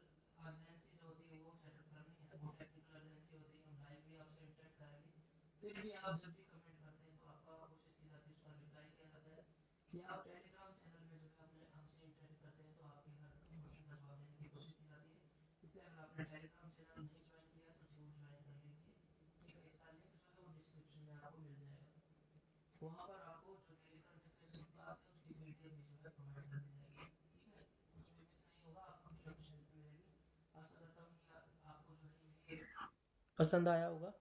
अर्जेंसी जो होती है वो सेटअप करनी है, वो टेक्निकल अर्जेंसी होती है। हम लाइव भी आपसे इंटरेक्ट करेंगे। फिर भी आप जब भी कमेंट करते हैं तो आपका कोशिश की जाती है उसका रिप्लाई किया जाता है, या आप टेलीग्राम चैनल में जो है अपने हमसे इंटरेक्ट करते हैं तो आपके हर क्वेश्चन का जवाब देने की कोशिश की जाती है। इसलिए अगर आपने टेलीग्राम चैनल नहीं ज्वाइन किया तो जरूर ज्वाइन कर लीजिए, ठीक है। इसका लिंक जो है वो डिस्क्रिप्शन में आपको मिल जाएगा। वहाँ पर आपको जो डेली करंट अफेयर्स की क्लास है उसकी पीडीएफ भी जो है प्रोवाइड कर दी जाएगी, ठीक है। उसमें मिस नहीं होगा, आपको कुछ ना कुछ हेल्प मिलेगी। आशा करता हूँ कि आपको जो है ये पसंद आया होगा।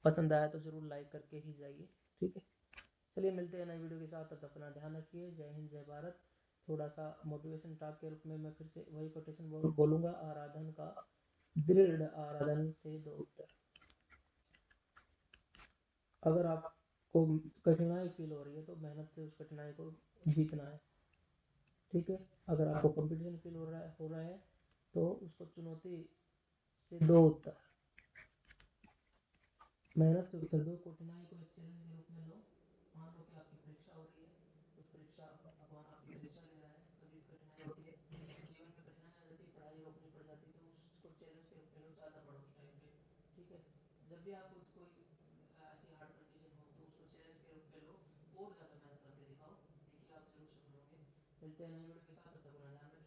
पसंद आया तो ज़रूर लाइक करके ही जाइए, ठीक है। चलिए मिलते हैं नई वीडियो के साथ, तब तक अपना ध्यान रखिए। जय हिंद, जय भारत। थोड़ा सा मोटिवेशन टॉक के रूप में मैं फिर से वही कोटेशन बोलूँगा, आराधन का दृढ़ आराधन से दो उत्तर। अगर आपको कठिनाई फील हो रही है तो मेहनत से उस कठिनाई को जीतना है, ठीक है। अगर आपको कंपटीशन फील हो रहा है तो उसको चुनौती से दो उत्तर, मेहनत से उत्तर दो। कठिनाई को एक चैलेंज के रूप में लो। मान लो कि आपकी परीक्षा हो रही है, उस परीक्षा, भगवान आपकी परीक्षा ले रहा है। कभी भी कठिनाई होती है, जीवन में कठिनाई आ जाती है, पढ़ाई रोकनी पड़ जाती है, तो उसको चैलेंज के रूप में लो, ज़्यादा पढ़ो उस टाइम पे, ठीक है। जब भी आपको कोई ऐसी हार्ड कंडीशन हो तो उसको चैलेंज के रूप में लो और ज़्यादा मेहनत करके दिखाओ, देखिए आप जरूर सफल होंगे। मिलते हैं नई वीडियो के साथ, तब तक अपना ध्यान रखें।